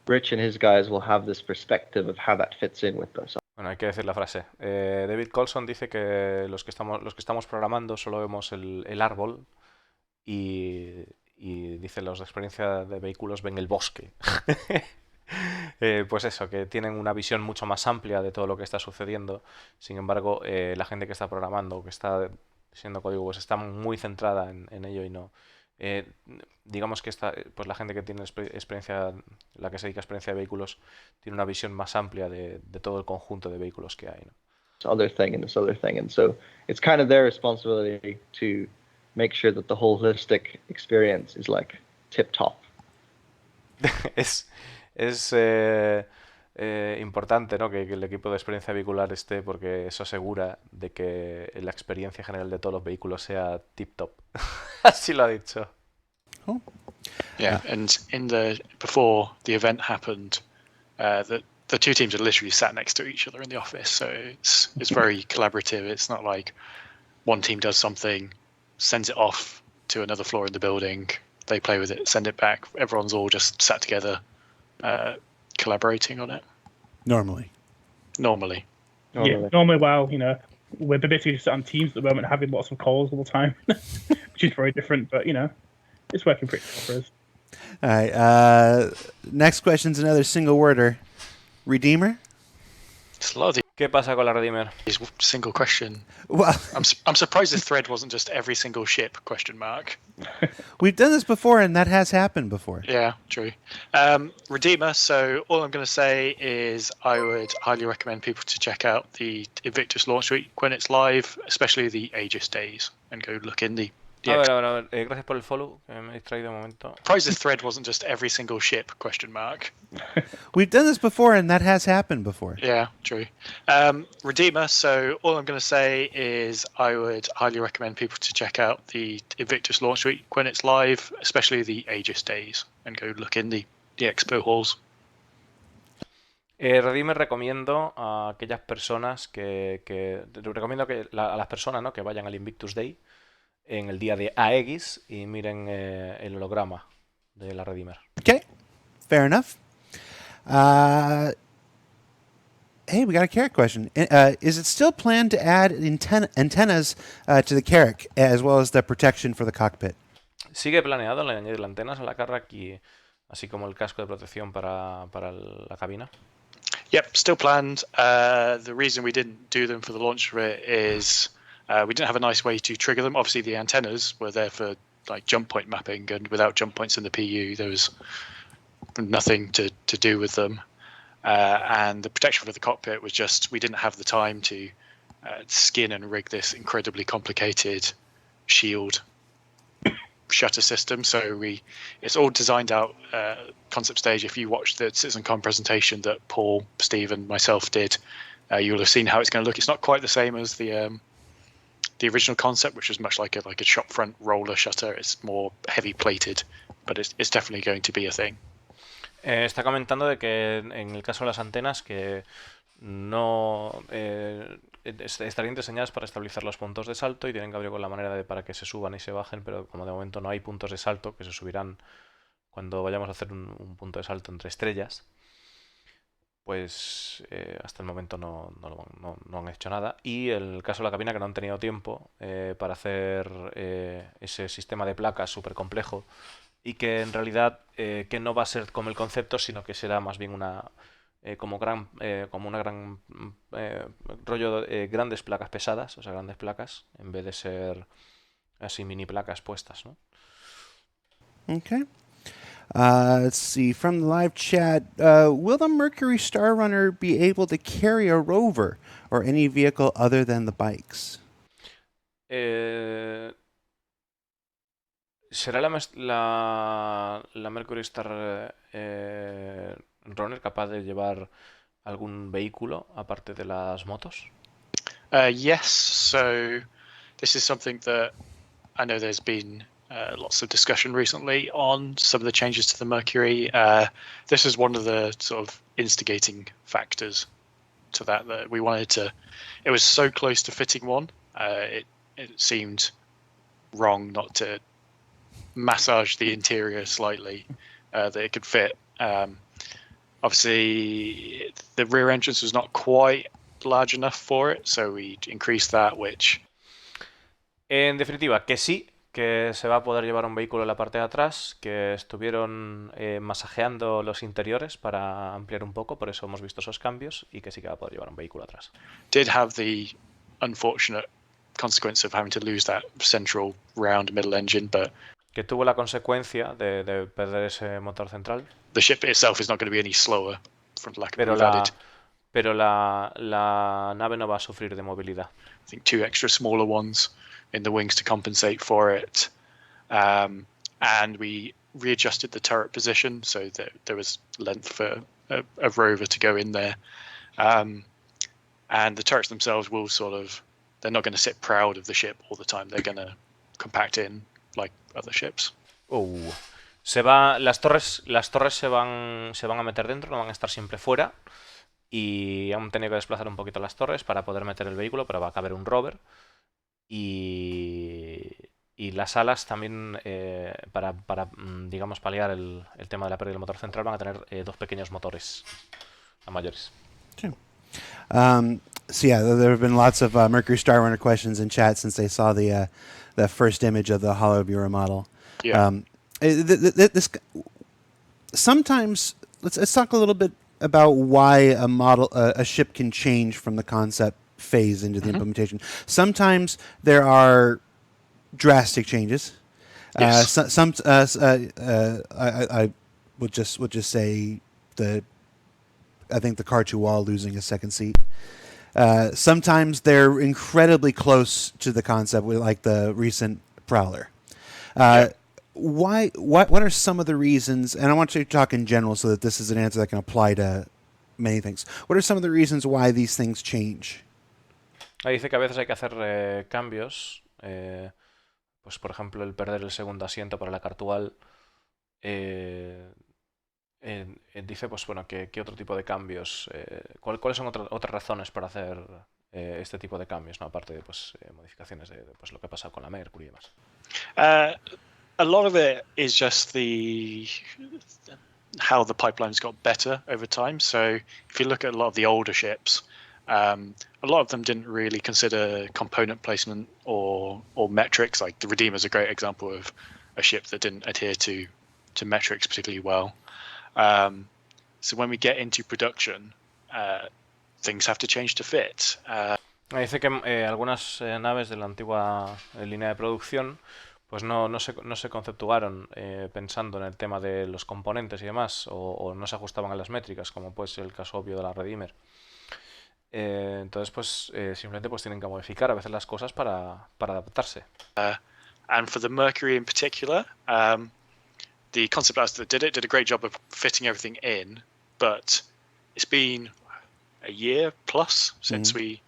Rich and his guys will have this perspective of how that fits in with us. Bueno, hay que decir la frase. David Colson dice que los que estamos programando solo vemos el árbol, y dice los de experiencia de vehículos ven el bosque. Pues eso, que tienen una visión mucho más amplia de todo lo que está sucediendo. Sin embargo, la gente que está programando, que está siendo código, pues está muy centrada en ello, y no digamos que pues la gente que tiene experiencia, la que se dedica a experiencia de vehículos, tiene una visión más amplia de todo el conjunto de vehículos que hay, ¿no? This other thing and this other thing, and so it's kind of their responsibility to make sure that the holistic experience is like tip top. Es importante, ¿no? que el equipo de experiencia vehicular esté, porque eso asegura de que la experiencia general de todos los vehículos sea tip top. Así lo ha dicho. Cool. Yeah, and before the event happened, the two teams are literally sat next to each other in the office, so it's very collaborative. It's not like one team does something, sends it off to another floor in the building, they play with it, send it back. Everyone's all just sat together, collaborating on it. Normally. Yeah, normally, well, we're basically just on teams at the moment, having lots of calls all the time, which is very different, but it's working pretty well for us. All right. Next question's another single worder. Redeemer? It's a lot of ¿Qué pasa con la Redeemer? these single question. Well, I'm surprised the thread wasn't just every single ship ? we've done this before, and that has happened before. Yeah, true. Redeemer. So all I'm going to say is I would highly recommend people to check out the Invictus launch week when it's live, especially the Aegis days, and go look in the. A ver. Gracias por el follow, que me he distraído un momento. Surprised the thread wasn't just every single ship ? We've done this before, and that has happened before. Yeah, true. Redeemer. So all I'm going to say is I would highly recommend people to check out the Invictus launch week when it's live, especially the Aegis days, and go look in the expo halls. Redeemer recomiendo a aquellas personas recomiendo a las personas, ¿no? que vayan al Invictus Day en el día de Aegis y miren el holograma de la Redeemer. Okay, fair enough. Hey, we got a Carrack question. Is it still planned to add antennas to the Carrack, as well as the protection for the cockpit? Sigue planeado añadir antenas a la Carrack, así como el casco de protección para la cabina. Yep, still planned. The reason we didn't do them for the launch of it is we didn't have a nice way to trigger them. Obviously, the antennas were there for like jump point mapping, and without jump points in the PU, there was nothing to do with them. And the protection for the cockpit was just we didn't have the time to skin and rig this incredibly complicated shield shutter system. So it's all designed out concept stage. If you watch the CitizenCon presentation that Paul, Steve, and myself did, you'll have seen how it's going to look. It's not quite the same as the original concept, which was much like a shop front roller shutter. It's more heavy plated, but it's definitely going to be a thing. Está comentando de que en el caso de las antenas que no estarían diseñadas para estabilizar los puntos de salto y tienen que abrir con la manera para que se suban y se bajen, pero como de momento no hay puntos de salto, que se subirán cuando vayamos a hacer un punto de salto entre estrellas, pues hasta el momento no han hecho nada. Y en el caso de la cabina, que no han tenido tiempo para hacer ese sistema de placas súper complejo, y que en realidad que no va a ser como el concepto, sino que será más bien como una gran rollo de grandes placas pesadas, o sea, grandes placas, en vez de ser así mini placas puestas, ¿no? Okay. Let's see. From the live chat, will the Mercury Star Runner be able to carry a rover or any vehicle other than the bikes? ¿Será la Mercury Star Runner capaz de llevar algún vehículo aparte de las motos? Yes. So this is something that I know there's been lots of discussion recently on some of the changes to the Mercury. This is one of the sort of instigating factors to that we wanted to. It was so close to fitting one. It seemed wrong not to massage the interior slightly that it could fit. Obviously, the rear entrance was not quite large enough for it, so we increased that, which... En definitiva, que sí, que se va a poder llevar un vehículo en la parte de atrás, que estuvieron masajeando los interiores para ampliar un poco, por eso hemos visto esos cambios, y que sí que va a poder llevar un vehículo atrás. Did have the unfortunate consequence of having to lose that central round middle engine, but que tuvo la consecuencia de perder ese motor central. The ship itself is not going to be any slower from the lack of Pero we've added, la nave no va a sufrir de movilidad. I think, 2 extra smaller ones in the wings to compensate for it. And we readjusted the turret position so that there was length for a rover to go in there. And the turrets themselves will they're not going to sit proud of the ship all the time. They're going to compact in like other ships. Las torres se van a meter dentro, no van a estar siempre fuera. Y han tenido que desplazar un poquito las torres para poder meter el vehículo, pero va a caber un rover. Y las alas también, para digamos, paliar el tema de la pérdida del motor central, van a tener 2 pequeños motores a mayores. Sure. So yeah, there have been lots of Mercury Star Runner questions in chat since they saw the first image of the Hollow Bureau model. Yeah. This sometimes let's talk a little bit about why a ship can change from the concept phase into the implementation. Sometimes there are drastic changes. Yes. I would just say I think the Car2Wall losing a second seat. Sometimes they're incredibly close to the concept, like the recent Prowler. What are some of the reasons, and I want you to talk in general so that this is an answer that can apply to many things. What are some of the reasons why these things change? Dice que a veces hay que hacer cambios, pues por ejemplo el perder el segundo asiento para la Cartual. Dice, pues bueno, ¿qué otro tipo de cambios? ¿Cuáles son otras razones para hacer este tipo de cambios, ¿no? Aparte de pues, modificaciones de pues, lo que ha pasado con la Mercury y demás. A lot of it is just how the pipelines got better over time. So if you look at a lot of the older ships, a lot of them didn't really consider component placement or metrics. Like the Redeemer is a great example of a ship that didn't adhere to metrics particularly well. So when we get into production, things have to change to fit. Dice que algunas naves de la antigua línea de producción pues no se conceptuaron pensando en el tema de los componentes y demás, o no se ajustaban a las métricas, como puede ser el caso obvio de la Redeemer. Entonces, pues simplemente pues tienen que modificar a veces las cosas para adaptarse. And for the Mercury in particular, the concept artist that did a great job of fitting everything in, but it's been a year plus since we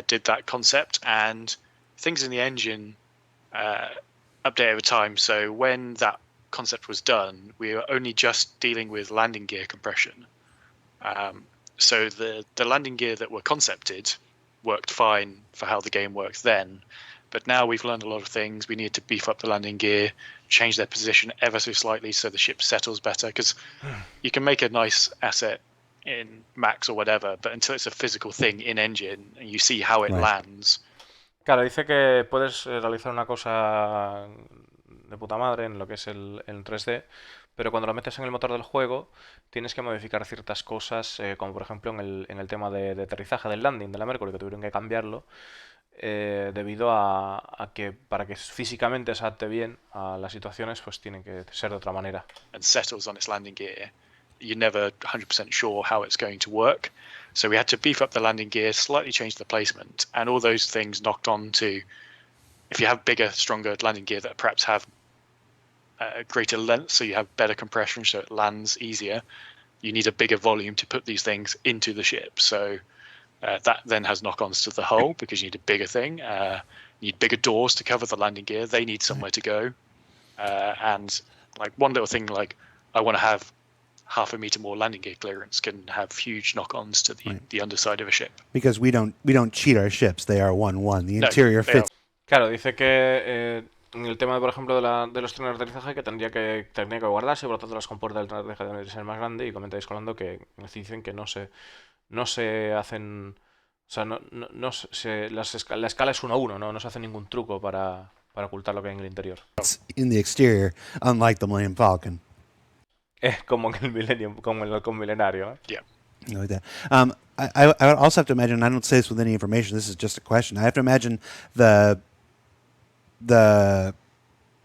did that concept, and things in the engine update over time. So when that concept was done, we were only just dealing with landing gear compression. So the landing gear that were concepted worked fine for how the game works then. But now we've learned a lot of things. We need to beef up the landing gear, change their position ever so slightly so the ship settles better. Because you can make a nice asset in Max or whatever, but until it's a physical thing in engine and you see how it lands. Claro, dice que puedes realizar una cosa de puta madre en lo que es el 3D, pero cuando lo metes en el motor del juego tienes que modificar ciertas cosas, como por ejemplo en el tema de aterrizaje del landing de la Mercury, que tuvieron que cambiarlo. Debido a que para que físicamente se adapte bien a las situaciones, pues tiene que ser de otra manera. And settles on its landing gear, you're never 100% sure how it's going to work. So we had to beef up the landing gear, slightly change the placement, and all those things knocked on to, if you have bigger, stronger landing gear that perhaps have greater length, so you have better compression, so it lands easier, you need a bigger volume to put these things into the ship. So that then has knock-ons to the hull because you need a bigger thing. You need bigger doors to cover the landing gear. They need somewhere to go. And like one little thing, like I want to have 0.5 meter more landing gear clearance can have huge knock-ons to the underside of a ship. Because we don't cheat our ships. They are 1-1. The interior fits. Claro, dice que en el tema, por ejemplo, de los trenes de aterrizaje, que tendría que guardarse, por lo tanto las compuertas del tren de aterrizaje deben ser más grande, y comentáis colando que dicen que no se hacen, o sea, la escala es 1-1, no se hace ningún truco para ocultar lo que hay en el interior. In the exterior, unlike the Millennium Falcon. Como en el Millennium, como en el halcón milenario. Yeah. Like that. I would also have to imagine, I don't say this with any information, this is just a question, I have to imagine the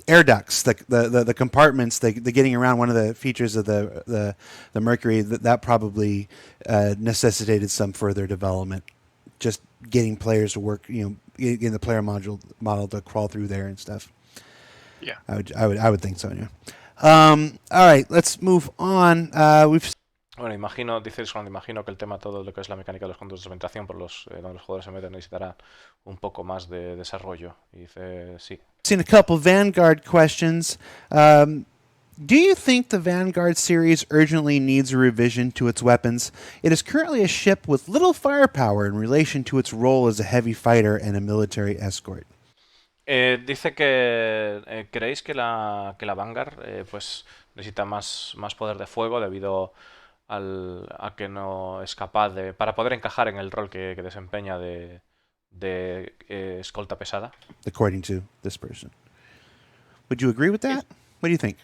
air ducts, the compartments, the getting around. One of the features of the Mercury that probably necessitated some further development. Just getting players to work, getting the player model to crawl through there and stuff. Yeah, I would think so. Yeah. All right, let's move on. Bueno, imagino que el tema todo lo que es la mecánica de los conductos de ventilación por donde los jugadores se meten necesitará un poco más de desarrollo. Y dice, sí. Seen a couple Vanguard questions. Do you think the Vanguard series urgently needs a revision to its weapons? It is currently a ship with little firepower in relation to its role as a heavy fighter and a military escort. Dice que creéis que la Vanguard pues necesita más poder de fuego debido a que no es capaz para poder encajar en el rol que desempeña de escolta pesada. According to this person. Would you agree with that? What do you think?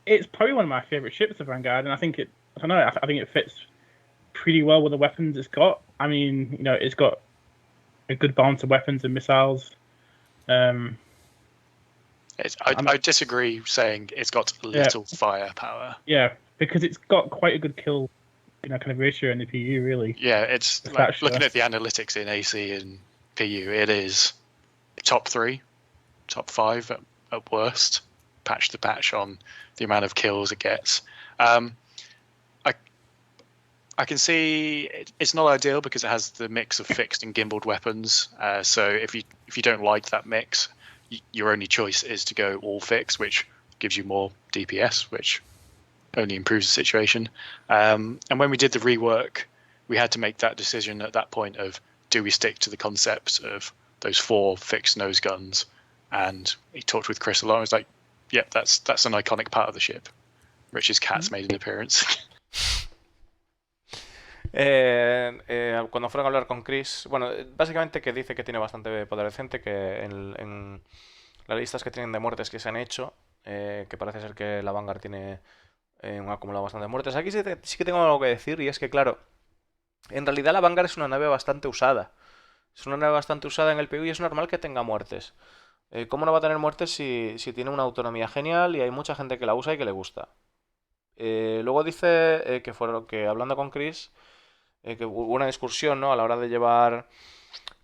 It's probably one of my favorite ships, the Vanguard, and I think it fits pretty well with the weapons it's got. I mean, it's got a good balance of weapons and missiles. I disagree saying it's got little firepower. Yeah, because it's got quite a good kill, kind of ratio in the PU, really. Yeah, it's like looking at the analytics in AC and PU, it is top 3, top 5 at worst, patch to patch on the amount of kills it gets. I can see it's not ideal because it has the mix of fixed and gimbaled weapons. So if you don't like that mix, your only choice is to go all fixed, which gives you more DPS, which only improves the situation. And when we did the rework, we had to make that decision at that point of, do we stick to the concept of those 4 fixed nose guns? And he talked with Chris a lot. I was like, yep, that's an iconic part of the ship. Rich's cat's made an appearance. Cuando fueron a hablar con Chris, bueno, básicamente que dice que tiene bastante poder decente, que en las listas que tienen de muertes que se han hecho, que parece ser que la Vanguard tiene un acumulado bastante de muertes. Aquí sí que tengo algo que decir, y es que, claro, en realidad la Vanguard es una nave bastante usada. Es una nave bastante usada en el PvE y es normal que tenga muertes. ¿Cómo no va a tener muertes si tiene una autonomía genial y hay mucha gente que la usa y que le gusta? Luego dice que hablando con Chris, que hubo una discusión, ¿no?, a la hora de llevar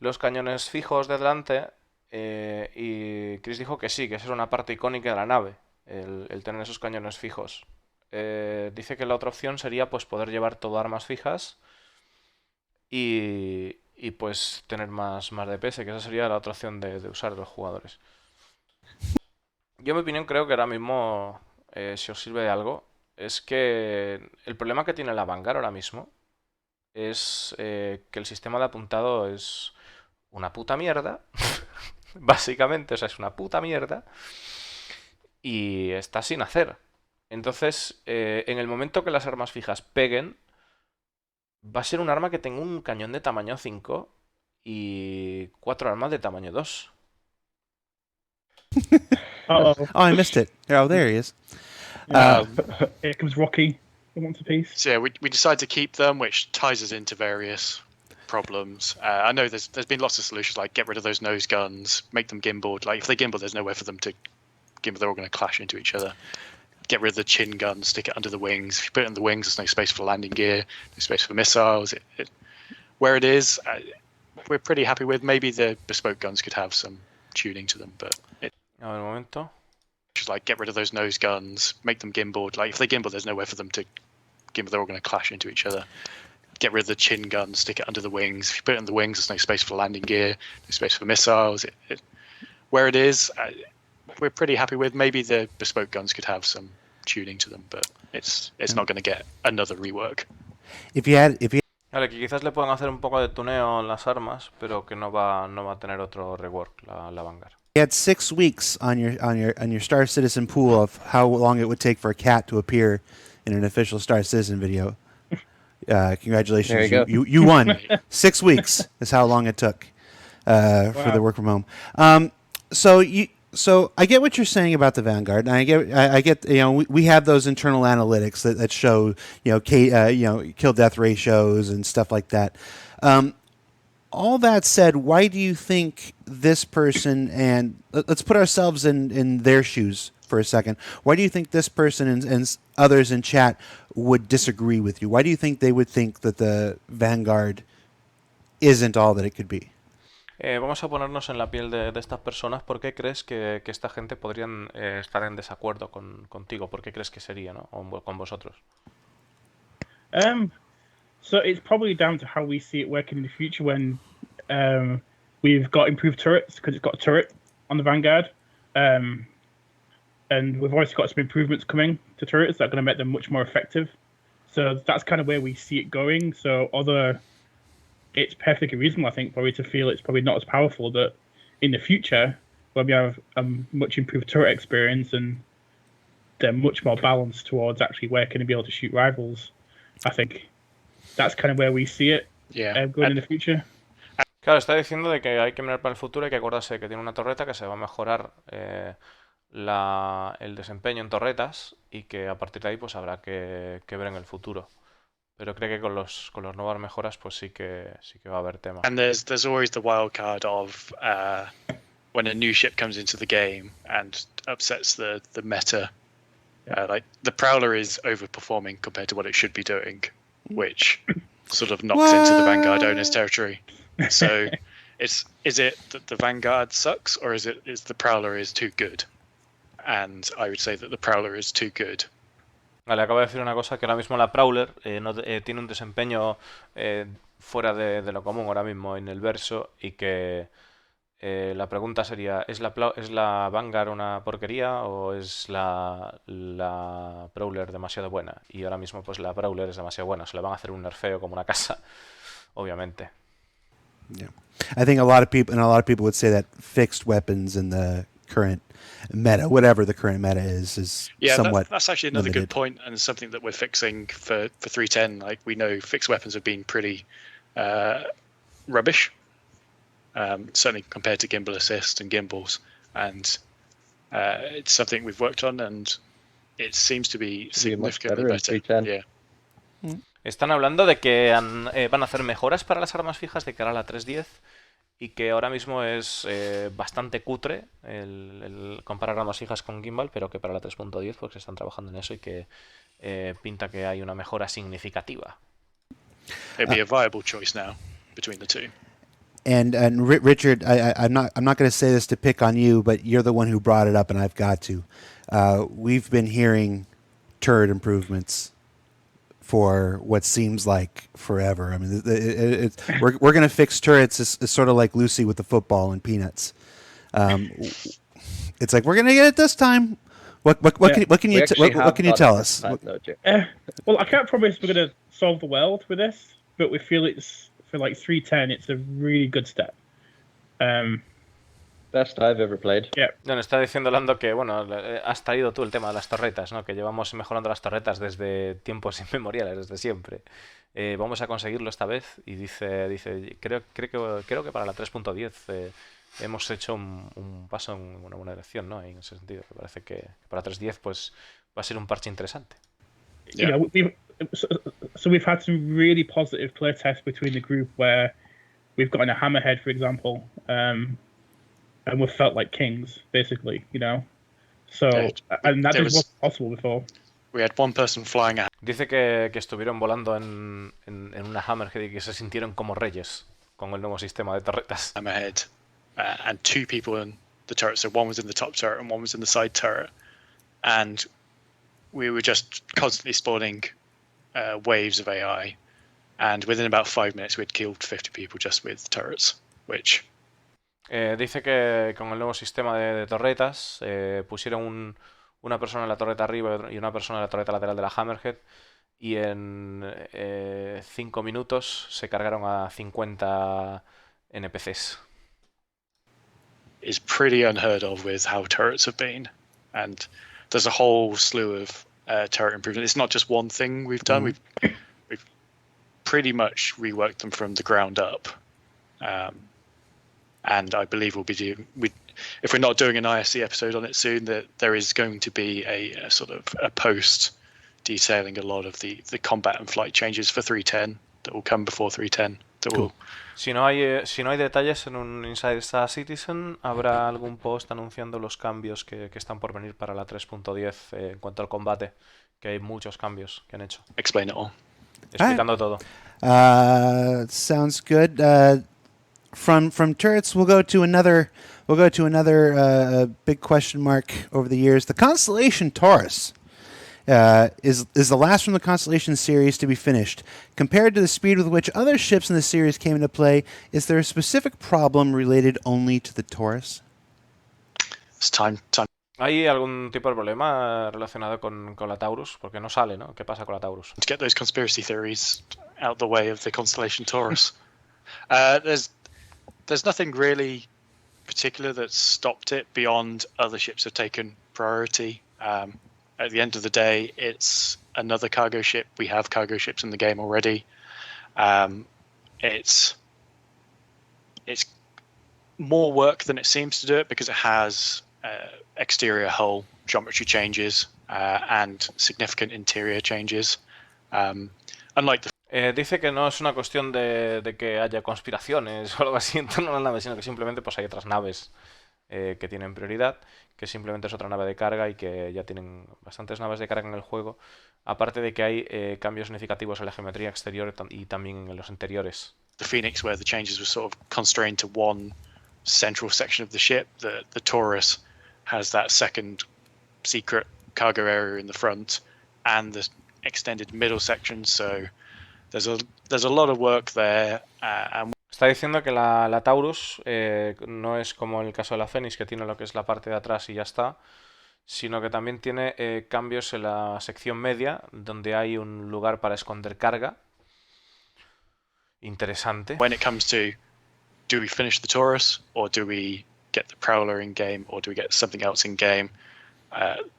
los cañones fijos de delante, y Chris dijo que sí, que esa era una parte icónica de la nave, el tener esos cañones fijos. Dice que la otra opción sería pues poder llevar todo armas fijas y pues tener más DPS, que esa sería la otra opción de usar de los jugadores. Yo en mi opinión creo que ahora mismo, si os sirve de algo, es que el problema que tiene la Vanguard ahora mismo es que el sistema de apuntado es una puta mierda. Básicamente, o sea, es una puta mierda. Y está sin hacer. Entonces, en el momento que las armas fijas peguen, va a ser un arma que tenga un cañón de tamaño 5 y 4 armas de tamaño 2. Oh, I missed it. Oh, there he is. Here comes Rocky. He wants a piece. So yeah, we decided to keep them, which ties us into various problems. I know there's been lots of solutions, like get rid of those nose guns, make them gimbaled. Like if they gimbal, there's nowhere for them to gimbal. They're all going to clash into each other. Get rid of the chin gun, stick it under the wings. If you put it in the wings, there's no space for landing gear, no space for missiles. Where it is, we're pretty happy with. Maybe the bespoke guns could have some tuning to them, but A ver, un momento. just like get rid of those nose guns, make them gimbaled. Like if they gimbal, there's nowhere for them to gimbal. They're all going to clash into each other. Get rid of the chin gun, stick it under the wings. If you put it in the wings, there's no space for landing gear, no space for missiles. Where it is, we're pretty happy with. Maybe the bespoke guns could have some tuning to them, but it's not going to get another rework. If you had Vale, que quizás le puedan hacer un poco de tuneo en las armas, pero que no va a tener otro rework la Vanguard. You had 6 weeks on your Star Citizen pool of how long it would take for a cat to appear in an official Star Citizen video. Congratulations, There you go. you won. 6 weeks is how long it took for the work from home. So I get what you're saying about the Vanguard, and I get we have those internal analytics that show kill death ratios and stuff like that. all that said, why do you think this person, and let's put ourselves in their shoes for a second, why do you think this person and others in chat would disagree with you? Why do you think they would think that the Vanguard isn't all that it could be? Vamos a ponernos en la piel de estas personas. ¿Por qué crees que esta gente podrían estar en desacuerdo contigo? ¿Por qué crees que sería, ¿no? O con vosotros? So it's probably down to how we see it working in the future when we've got improved turrets, because it's got a turret on the Vanguard. And we've also got some improvements coming to turrets that are going to make them much more effective. So that's kind of where we see it going. So although it's perfectly reasonable, I think, probably to feel it's probably not as powerful, that in the future, when we have a much improved turret experience and they're much more balanced towards actually working and be able to shoot rivals, I think that's kind of where we see it going in the future. Claro, está diciendo de que hay que mirar para el futuro, hay que acordarse de que tiene una torreta, que se va a mejorar el desempeño en torretas y que a partir de ahí pues habrá que ver en el futuro. Pero creo que con los nuevas mejoras pues sí que va a haber tema. And there's always the wild card of when a new ship comes into the game and upsets the meta. Like the Prowler is overperforming compared to what it should be doing, which sort of knocks into the Vanguard owner's territory. So is it that the Vanguard sucks, or is the Prowler is too good? And I would say that the Prowler is too good. Vale, acabo de decir una cosa, que ahora mismo la Prowler tiene un desempeño fuera de lo común ahora mismo en el verso, y que la pregunta sería, ¿es la Vanguard una porquería o es la Prowler demasiado buena? Y ahora mismo pues la Prowler es demasiado buena, se le van a hacer un nerfeo como una casa, obviamente. Yeah. I think a lot of people would say that fixed weapons in the current meta, whatever the current meta is somewhat that's actually another limited. good point, and something that we're fixing for 310. Like, we know fixed weapons have been pretty rubbish, certainly compared to gimbal assist and gimbals, and it's something we've worked on, and it seems to be significantly better. Yeah. Están hablando de que van a hacer mejoras para las armas fijas de cara a la 310, y que ahora mismo es bastante cutre el comparar armas fijas con gimbal, pero que para la 3.10 pues están trabajando en eso, y que pinta que hay una mejora significativa. It'd be a viable choice now between the two. And Richard, I'm not going to say this to pick on you, but you're the one who brought it up, and I've got to. We've been hearing turret improvements for what seems like forever. I mean, we're going to fix turrets. It's sort of like Lucy with the football and Peanuts. It's like, we're going to get it this time. What can you tell us? Well, I can't promise we're going to solve the world with this, but we feel it's, for like 310, it's a really good step. Best I've ever played. Yeah. Bueno, está diciendo Lando que, bueno, has traído tú el tema de las torretas, ¿no? Que llevamos mejorando las torretas desde tiempos inmemoriales, desde siempre. Vamos a conseguirlo esta vez, y dice creo que para la 3.10 hemos hecho un paso en una buena dirección, ¿no? En ese sentido, que parece que para 3.10 pues va a ser un parche interesante. Yeah. So we've had some really positive play tests between the group where we've gotten a hammerhead, for example, and we've felt like kings, basically, you know. So, and that wasn't possible before. We had one person flying a... Dice que estuvieron volando en una hammerhead y que se sintieron como reyes con el nuevo sistema de torretas. Hammerhead, and two people in the turret. So one was in the top turret and one was in the side turret, and we were just constantly spawning waves of AI, and within about 5 minutes we'd killed 50 people just with turrets, which... Dice que con el nuevo sistema de torretas pusieron una persona en la torreta arriba y una persona en la torreta lateral de la hammerhead, y en 5 minutos se cargaron a 50 NPCs. Is pretty unheard of with how turrets have been, and there's a whole slew of turret improvement. It's not just one thing we've done. We've pretty much reworked them from the ground up, and I believe we'll be doing. If we're not doing an ISC episode on it soon, that there is going to be a sort of a post detailing a lot of the combat and flight changes for 310 that will come before 310. that Cool. will. Si no hay detalles en un Inside Star Citizen, ¿habrá algún post anunciando los cambios que están por venir para la 3.10 en cuanto al combate? Que hay muchos cambios que han hecho. Explain it all. Explicando todo. Sounds good. From turrets, we'll go to another big question mark over the years. The Constellation Taurus is the last from the Constellation series to be finished. Compared to the speed with which other ships in the series came into play, is there a specific problem related only to the Taurus? It's time. ¿Hay algún tipo de problema relacionado con la Taurus? Porque no sale, ¿no? ¿Qué pasa con la Taurus? To get those conspiracy theories out the way of the Constellation Taurus. There's nothing really particular that's stopped it beyond other ships have taken priority. At the end of the day, it's another cargo ship. We have cargo ships in the game already. It's more work than it seems to do it because it has exterior hull geometry changes and significant interior changes. Unlike the Dice que no es una cuestión de que haya conspiraciones o algo así en torno a la nave, sino que simplemente pues hay otras naves que tienen prioridad, que simplemente es otra nave de carga y que ya tienen bastantes naves de carga en el juego, aparte de que hay cambios significativos en la geometría exterior y también en los interiores. The Phoenix, where the changes were sort of constrained to one central section of the ship, the Taurus has that second secret cargo area in the front and the extended middle section, so there's a lot of work there. Está diciendo que la Taurus no es como el caso de la Phoenix, que tiene lo que es la parte de atrás y ya está, sino que también tiene cambios en la sección media, donde hay un lugar para esconder carga. Interesante. When it comes to do we finish the Taurus or do we get the Prowler in game or do we get something else in game,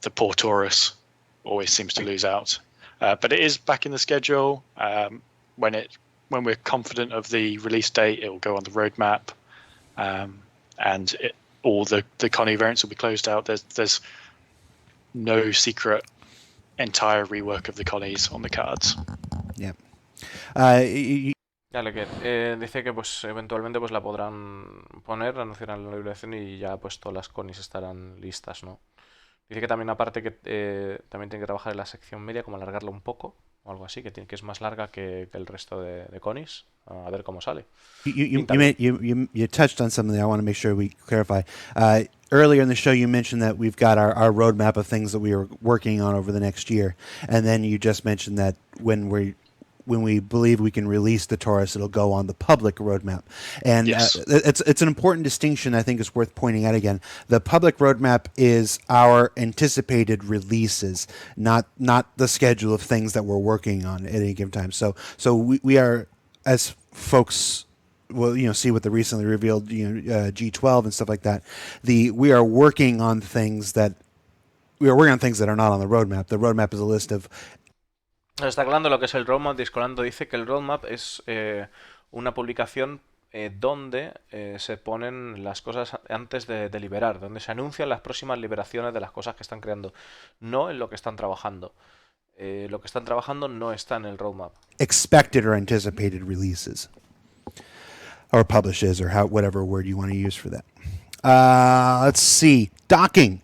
the poor Taurus always seems to lose out. But it is back in the schedule. When we're confident of the release date, it will go on the roadmap, and all the Connie variants will be closed out. There's no secret entire rework of the Connies on the cards. Yeah. Dale, que dice que pues eventualmente pues la podrán poner, anunciarán la liberación y ya pues todas las Connies estarán listas, ¿no? Dice que también aparte que también tiene que trabajar en la sección media, como alargarla un poco o algo así, que es más larga que el resto de Connies. A ver cómo sale. You touched on something that I want to make sure we clarify. Earlier in the show, you mentioned that we've got our roadmap of things that we are working on over the next year, and then you just mentioned that when we believe we can release the Taurus, it'll go on the public roadmap. And yes. It's an important distinction I think is worth pointing out again. The public roadmap is our anticipated releases, not the schedule of things that we're working on at any given time. So we are, as folks will see with the recently revealed G12 and stuff like that, we are working on things that are not on the roadmap. The roadmap is a list of. Está hablando lo que es el roadmap. Discolando dice que el roadmap es una publicación donde se ponen las cosas antes de liberar, donde se anuncian las próximas liberaciones de las cosas que están creando, no en lo que están trabajando. Lo que están trabajando no está en el roadmap. Expected or anticipated releases, or publishes, or whatever word you want to use for that. Let's see, docking.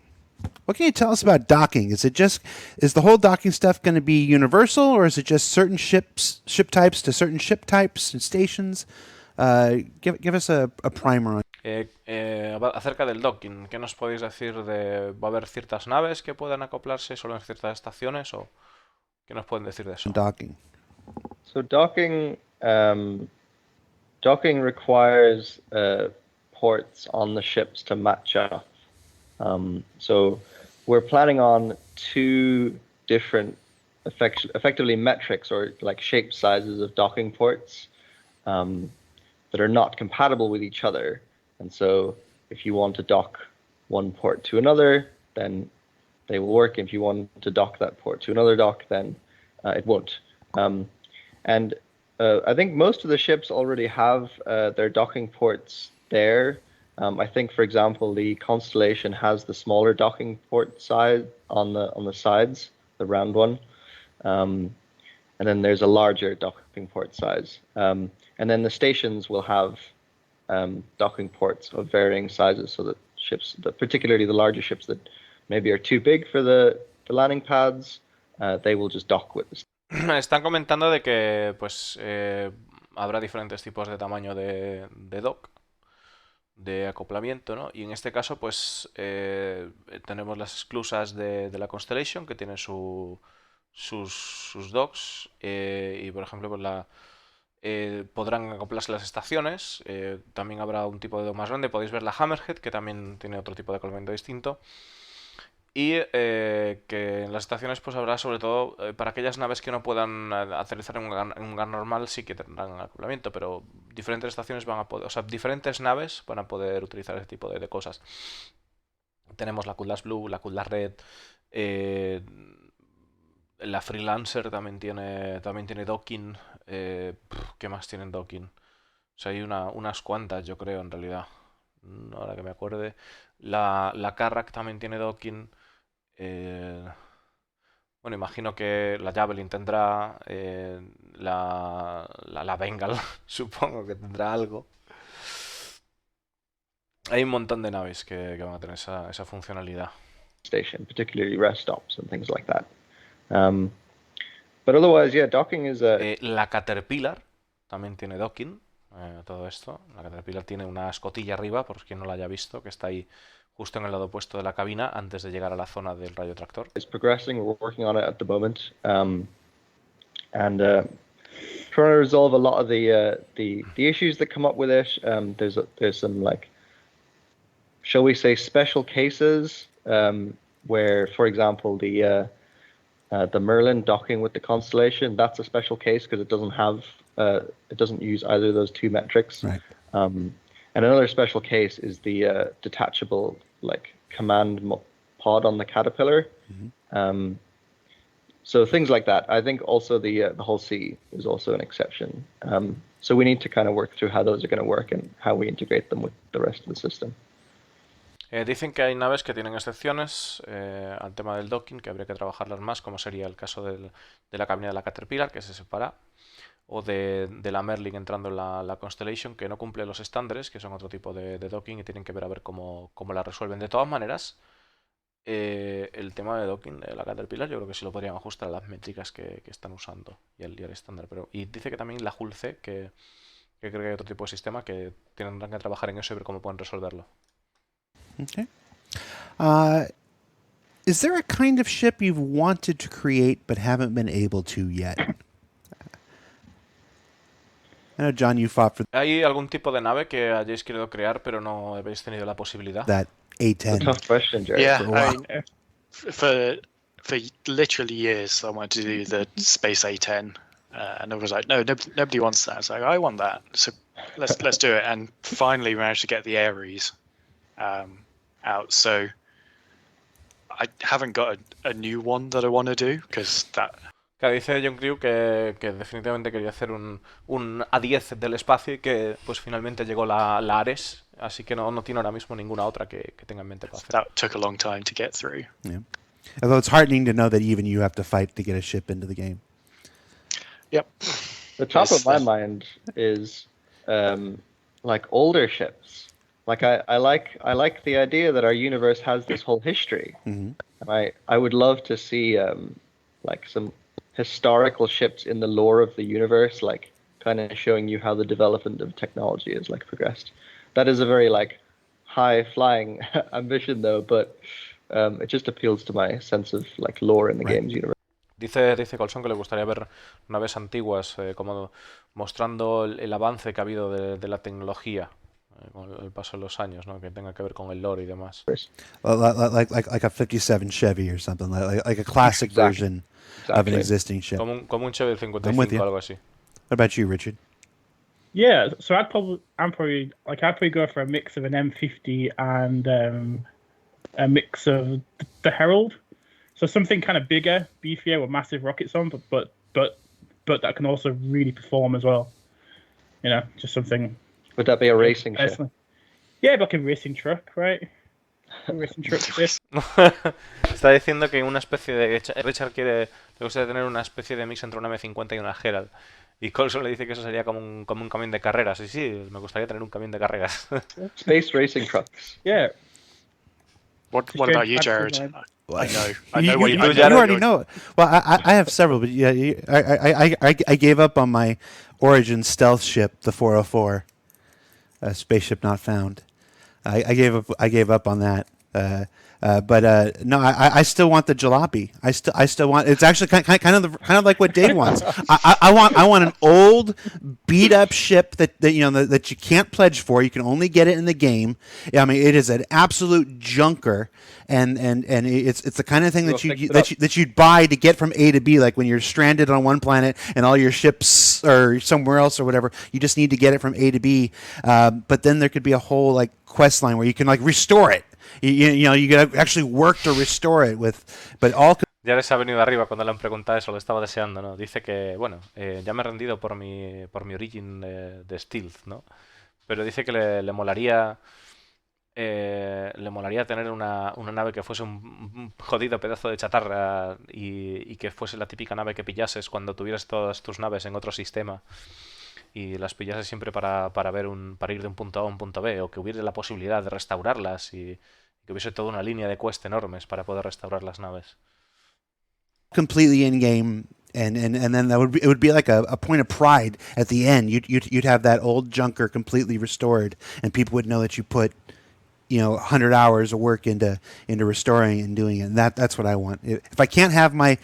What can you tell us about docking? Is the whole docking stuff going to be universal, or is it just certain ship types to certain ship types and stations? Give us a primer on. Acerca del docking, ¿qué nos podéis decir va a haber ciertas naves que puedan acoplarse solo en ciertas estaciones o qué nos pueden decir de eso? Docking. So docking requires ports on the ships to match up. So we're planning on two different effectively metrics or like shape sizes of docking ports that are not compatible with each other. And so if you want to dock one port to another, then they will work. If you want to dock that port to another dock, then it won't. And I think most of the ships already have their docking ports there. I think, for example, the Constellation has the smaller docking port side on the sides, the round one. and then there's a larger docking port size. And then the stations will have docking ports of varying sizes, so that ships, particularly the larger ships that maybe are too big for the landing pads, they will just dock with the Están comentando de que pues habrá diferentes tipos de tamaño de dock, de acoplamiento, ¿no? Y en este caso pues tenemos las esclusas de la Constellation que tienen sus docks y por ejemplo pues podrán acoplarse las estaciones. También habrá un tipo de dock más grande. Podéis ver la Hammerhead, que también tiene otro tipo de acoplamiento distinto. Y que en las estaciones pues habrá sobre todo para aquellas naves que no puedan aterrizar en un gas normal, sí que tendrán acoplamiento, pero diferentes estaciones van a poder, o sea, diferentes naves van a poder utilizar ese tipo de cosas. Tenemos la Cutlass Blue, la Cutlass Red, la Freelancer también tiene docking. ¿Qué más tienen docking? O sea, hay unas cuantas, yo creo, en realidad. Ahora que me acuerde. La Carrack también tiene docking. Bueno, imagino que la Javelin tendrá. La Bengal, supongo que tendrá algo. Hay un montón de naves que van a tener esa funcionalidad. station, particularly rest stops and things like that. But otherwise, yeah, docking is a... La Caterpillar también tiene docking. Todo esto. La Caterpillar tiene una escotilla arriba, por quien no la haya visto, que está ahí justo en el lado opuesto de la cabina antes de llegar a la zona del radiotractor. It's progressing. We're working on it at the moment, and trying to resolve a lot of the issues that come up with it. There's some, like, shall we say, special cases where, for example, the Merlin docking with the Constellation, that's a special case because it doesn't use either of those two metrics. Right. And another special case is the detachable, like, command pod on the Caterpillar. Mm-hmm. So things like that. I think also the Hull C is also an exception. So we need to kind of work through how those are going to work and how we integrate them with the rest of the system. Dicen que hay naves que tienen excepciones al tema del docking, que habría que trabajarlas más, como sería el caso de la cabina de la Caterpillar, que se separa, o de la Merlin entrando en la Constellation, que no cumple los estándares, que son otro tipo de docking, y tienen que ver a ver cómo la resuelven. De todas maneras, el tema de docking de la Caterpillar yo creo que sí lo podrían ajustar a las métricas que están usando y al estándar. Y dice que también la Hull C, que creo que hay otro tipo de sistema, que tendrán que trabajar en eso y ver cómo pueden resolverlo. Okay. Is there a kind of ship you've wanted to create but haven't been able to yet? I know, John, you fought for ¿Hay algún tipo de nave que hayáis querido crear pero no habéis tenido la posibilidad? that It's a A10. tough question, Jerry. Yeah, for a while. I mean, for literally years, I wanted to do the Space A10, and I was like, no, nobody wants that. I was like, I want that, so let's do it. And finally managed to get the Ares out. So I haven't got a new one that I want to do because that. Claro, dice John Crew que definitivamente quería hacer un A10 del espacio y que pues finalmente llegó la Ares, así que no tiene ahora mismo ninguna otra que tenga en mente para hacer. That took a long time to get through. Yeah. Although it's heartening to know that even you have to fight to get a ship into the game. Yep. The top Yes, of my yes. mind is like older ships. Like I like the idea that our universe has this whole history. Mm-hmm. And I would love to see like some historical ships in the lore of the universe, like kind of showing you how the development of technology has like progressed. That is a very like high flying ambition though, but it just appeals to my sense of like lore in the Right. games universe. Dice Colson que le gustaría ver naves antiguas como mostrando el avance que ha habido de la tecnología con el paso de los años, ¿no? Que tenga que ver con el lore y demás. Like a 57 Chevy or something, like a classic Exactly. version of an existing ship. Como un Chevy del I'm with you. 55 algo así. What about you, Richard? Yeah, so I'd probably go for a mix of an M50 and a mix of the Herald. So something kind of bigger, beefier, with massive rockets on, but that can also really perform as well. You know, just something. Would that be a racing ship? Personally. Yeah, like a racing truck, right? A racing truck. Está diciendo que una especie de... Richard le gustaría tener una especie de mix entre una M50 y una Herald. Y Colson le dice que eso sería como un camión de carreras. Y sí, me gustaría tener un camión de carreras. Space racing trucks. Yeah. What about you, Just Jared? design. I know what you, you you Jared, already know it. Well, I have several, but yeah, I gave up on my Origin stealth ship, the 404, spaceship not found. I gave up on that. But no, I still want the jalopy. I still want. It's actually kind of like what Dave wants. I want an old, beat up ship that that you can't pledge for. You can only get it in the game. I mean, it is an absolute junker, and it's the kind of thing that you'd buy to get from A to B. Like when you're stranded on one planet and all your ships are somewhere else or whatever, you just need to get it from A to B. But then there could be a whole like quest line where you can like restore it. You could actually work to restore it but all. Ya les ha venido arriba cuando le han preguntado eso, lo estaba deseando, ¿no? Dice que, bueno, ya me he rendido por mi Origin de Stealth, ¿no? Pero dice que le molaría tener una nave que fuese un jodido pedazo de chatarra y que fuese la típica nave que pillases cuando tuvieras todas tus naves en otro sistema y las pillases siempre para ir de un punto A a un punto B, o que hubiera la posibilidad de restaurarlas y que hubiese toda una línea de quest enormes para poder restaurar las naves. Completely in game, and then it would be like a point of pride at the end. You'd have that old junker completely restored, and people would know that you put 100 hours of work into restoring and doing it. And that's what I want. If I can't have my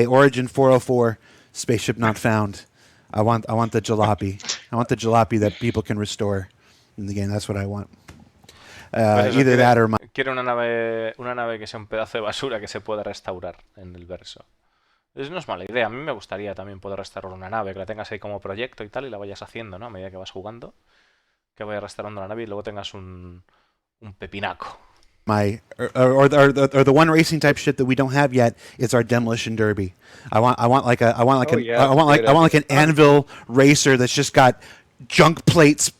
Origin 404 spaceship not found, I want the jalopy. I want the jalopy that people can restore in the game. That's what I want. Pues Either that or my. Quiero una nave que sea un pedazo de basura que se pueda restaurar en el verso. No es mala idea. A mí me gustaría también poder restaurar una nave, que la tengas ahí como proyecto y tal, y la vayas haciendo, ¿no? A medida que vas jugando, que vayas restaurando la nave y luego tengas un pepinaco. The one racing type ship that we don't have yet is our demolition derby. I want like an anvil racer that's just got junk plates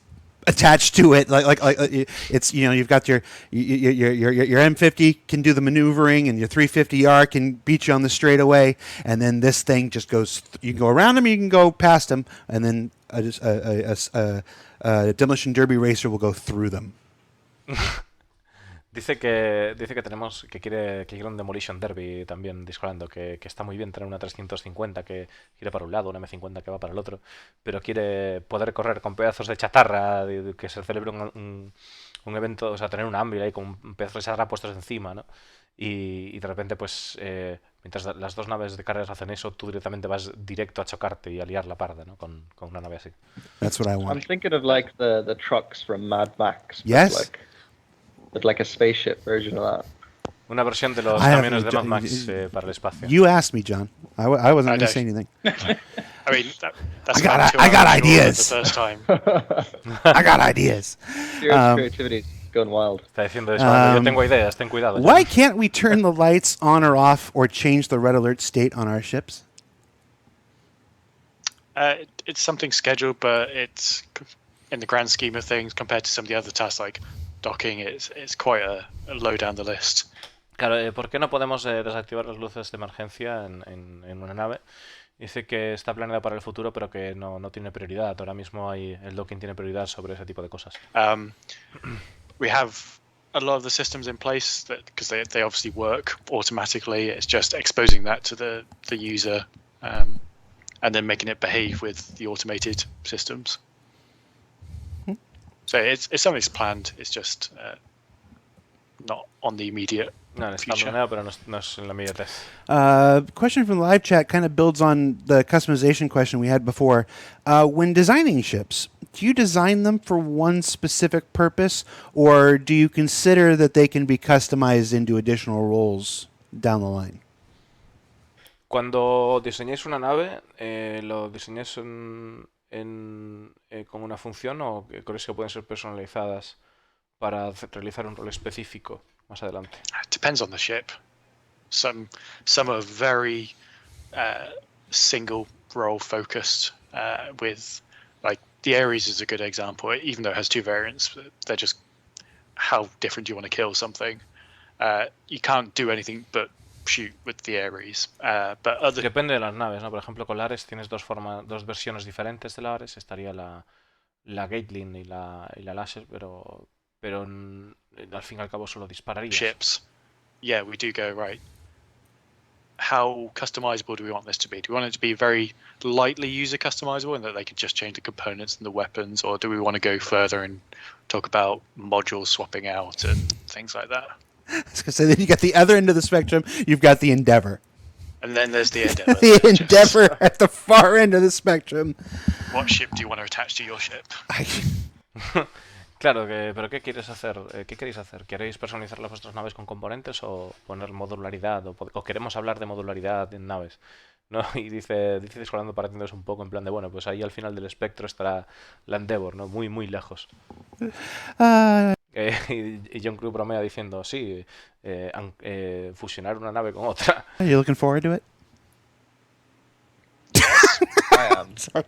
attached to it, like it's you've got your M50 can do the maneuvering, and your 350R can beat you on the straightaway, and then this thing just goes. You can go around them, you can go past them, and then a demolition derby racer will go through them. Dice que quiere un Demolition Derby también disparando, que está muy bien tener una 350 que gira para un lado, una M50 que va para el otro, pero quiere poder correr con pedazos de chatarra, que se celebre un evento, o sea, tener un Anvil ahí con un pedazo de chatarra puestos encima, ¿no? Y de repente, pues, mientras las dos naves de carreras hacen eso, tú directamente vas directo a chocarte y a liar la parda, ¿no? Con una nave así. That's what I want. I'm thinking of like the trucks from Mad Max. Yes. But like a spaceship version of that. Una versión de los camiones de Mad Max para el espacio. You asked me, John. I wasn't going to say anything. I mean, that's I got ideas. The first time. I got ideas. Your creativity's going wild. Está diciendo eso. Yo tengo ideas, ten cuidado. Why can't we turn the lights on or off or change the red alert state on our ships? It's something scheduled, but it's in the grand scheme of things compared to some of the other tasks like docking, it's quite a low down the list. Claro, ¿por qué no podemos desactivar las luces de emergencia en una nave? Dice que está planeado para el futuro, pero que no tiene prioridad. Ahora mismo el docking tiene prioridad sobre ese tipo de cosas. We have a lot of the systems in place because they obviously work automatically. It's just exposing that to the user and then making it behave with the automated systems. So it's something that's planned. It's just not on the immediate future. Planeado, pero no es en la inmediatez. Question from the live chat kind of builds on the customization question we had before. When designing ships, do you design them for one specific purpose, or do you consider that they can be customized into additional roles down the line? Cuando diseñáis una nave, ¿lo diseñáis con una función o crees que pueden ser personalizadas para realizar un rol específico más adelante? It depends on the ship. Some are very single role focused. With like the Ares is a good example. Even though it has two variants, they're just how different do you want to kill something. you can't do anything but shoot with the Ares. But other Depende de las naves, ¿no? Por ejemplo, con la Ares tienes dos versiones diferentes de la Ares. Estaría la Gatling y la Laser, pero al fin y al cabo solo dispararías. ships, yeah, we do go, right, how customizable do we want this to be? Do we want it to be very lightly user customizable in that they can just change the components and the weapons, or do we want to go further and talk about module swapping out and things like that? I was gonna say, then you got the other end of the spectrum. You've got the Endeavor. And then there's the Endeavor. The Endeavor at the far end of the spectrum. What ship do you want to attach to your ship? Claro, pero ¿qué quieres hacer? ¿Qué queréis hacer? ¿Queréis personalizar las vuestras naves con componentes o poner modularidad? ¿O queremos hablar de modularidad en naves? ¿No? Y dice Discolando partiéndose un poco en plan de, bueno, pues ahí al final del espectro estará la Endeavor, ¿no? Muy, muy lejos. Y John Crew bromea diciendo, sí, fusionar una nave con otra. Are you looking forward to it? I am. Sorry.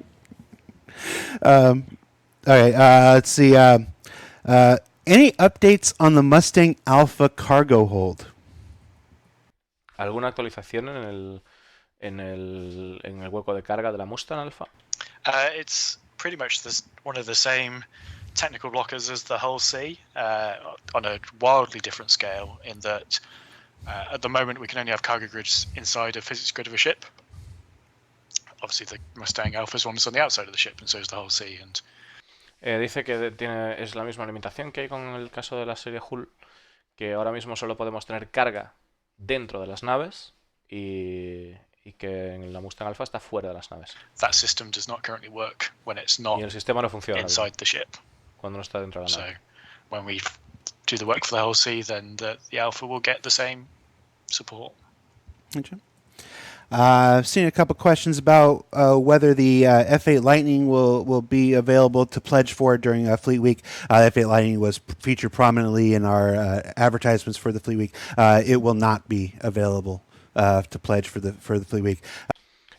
Okay, let's see. Any updates on the Mustang Alpha cargo hold? ¿Alguna actualización en el hueco de carga de la Mustang Alpha? It's pretty much one of the same technical blockers as the Hull C, on a wildly different scale in that at the moment we can only have cargo grids inside a physics grid of a ship. Obviously the Mustang Alpha's one is on the outside of the ship, and so is the Hull C. And dice que es la misma limitación que hay con el caso de la serie Hull, que ahora mismo solo podemos tener carga dentro de las naves y que en la Mustang Alpha está fuera de las naves. That system does not currently work when it's not Y el sistema no funciona inside the ship. Cuando no está dentro de la nave. So when we do the work for the Hull C, then the Alpha will get the same support. Okay. I've seen a couple questions about whether the F8 Lightning will be available to pledge for during Fleet Week. F8 Lightning was featured prominently in our advertisements for the Fleet Week. It will not be available to pledge for the Fleet Week.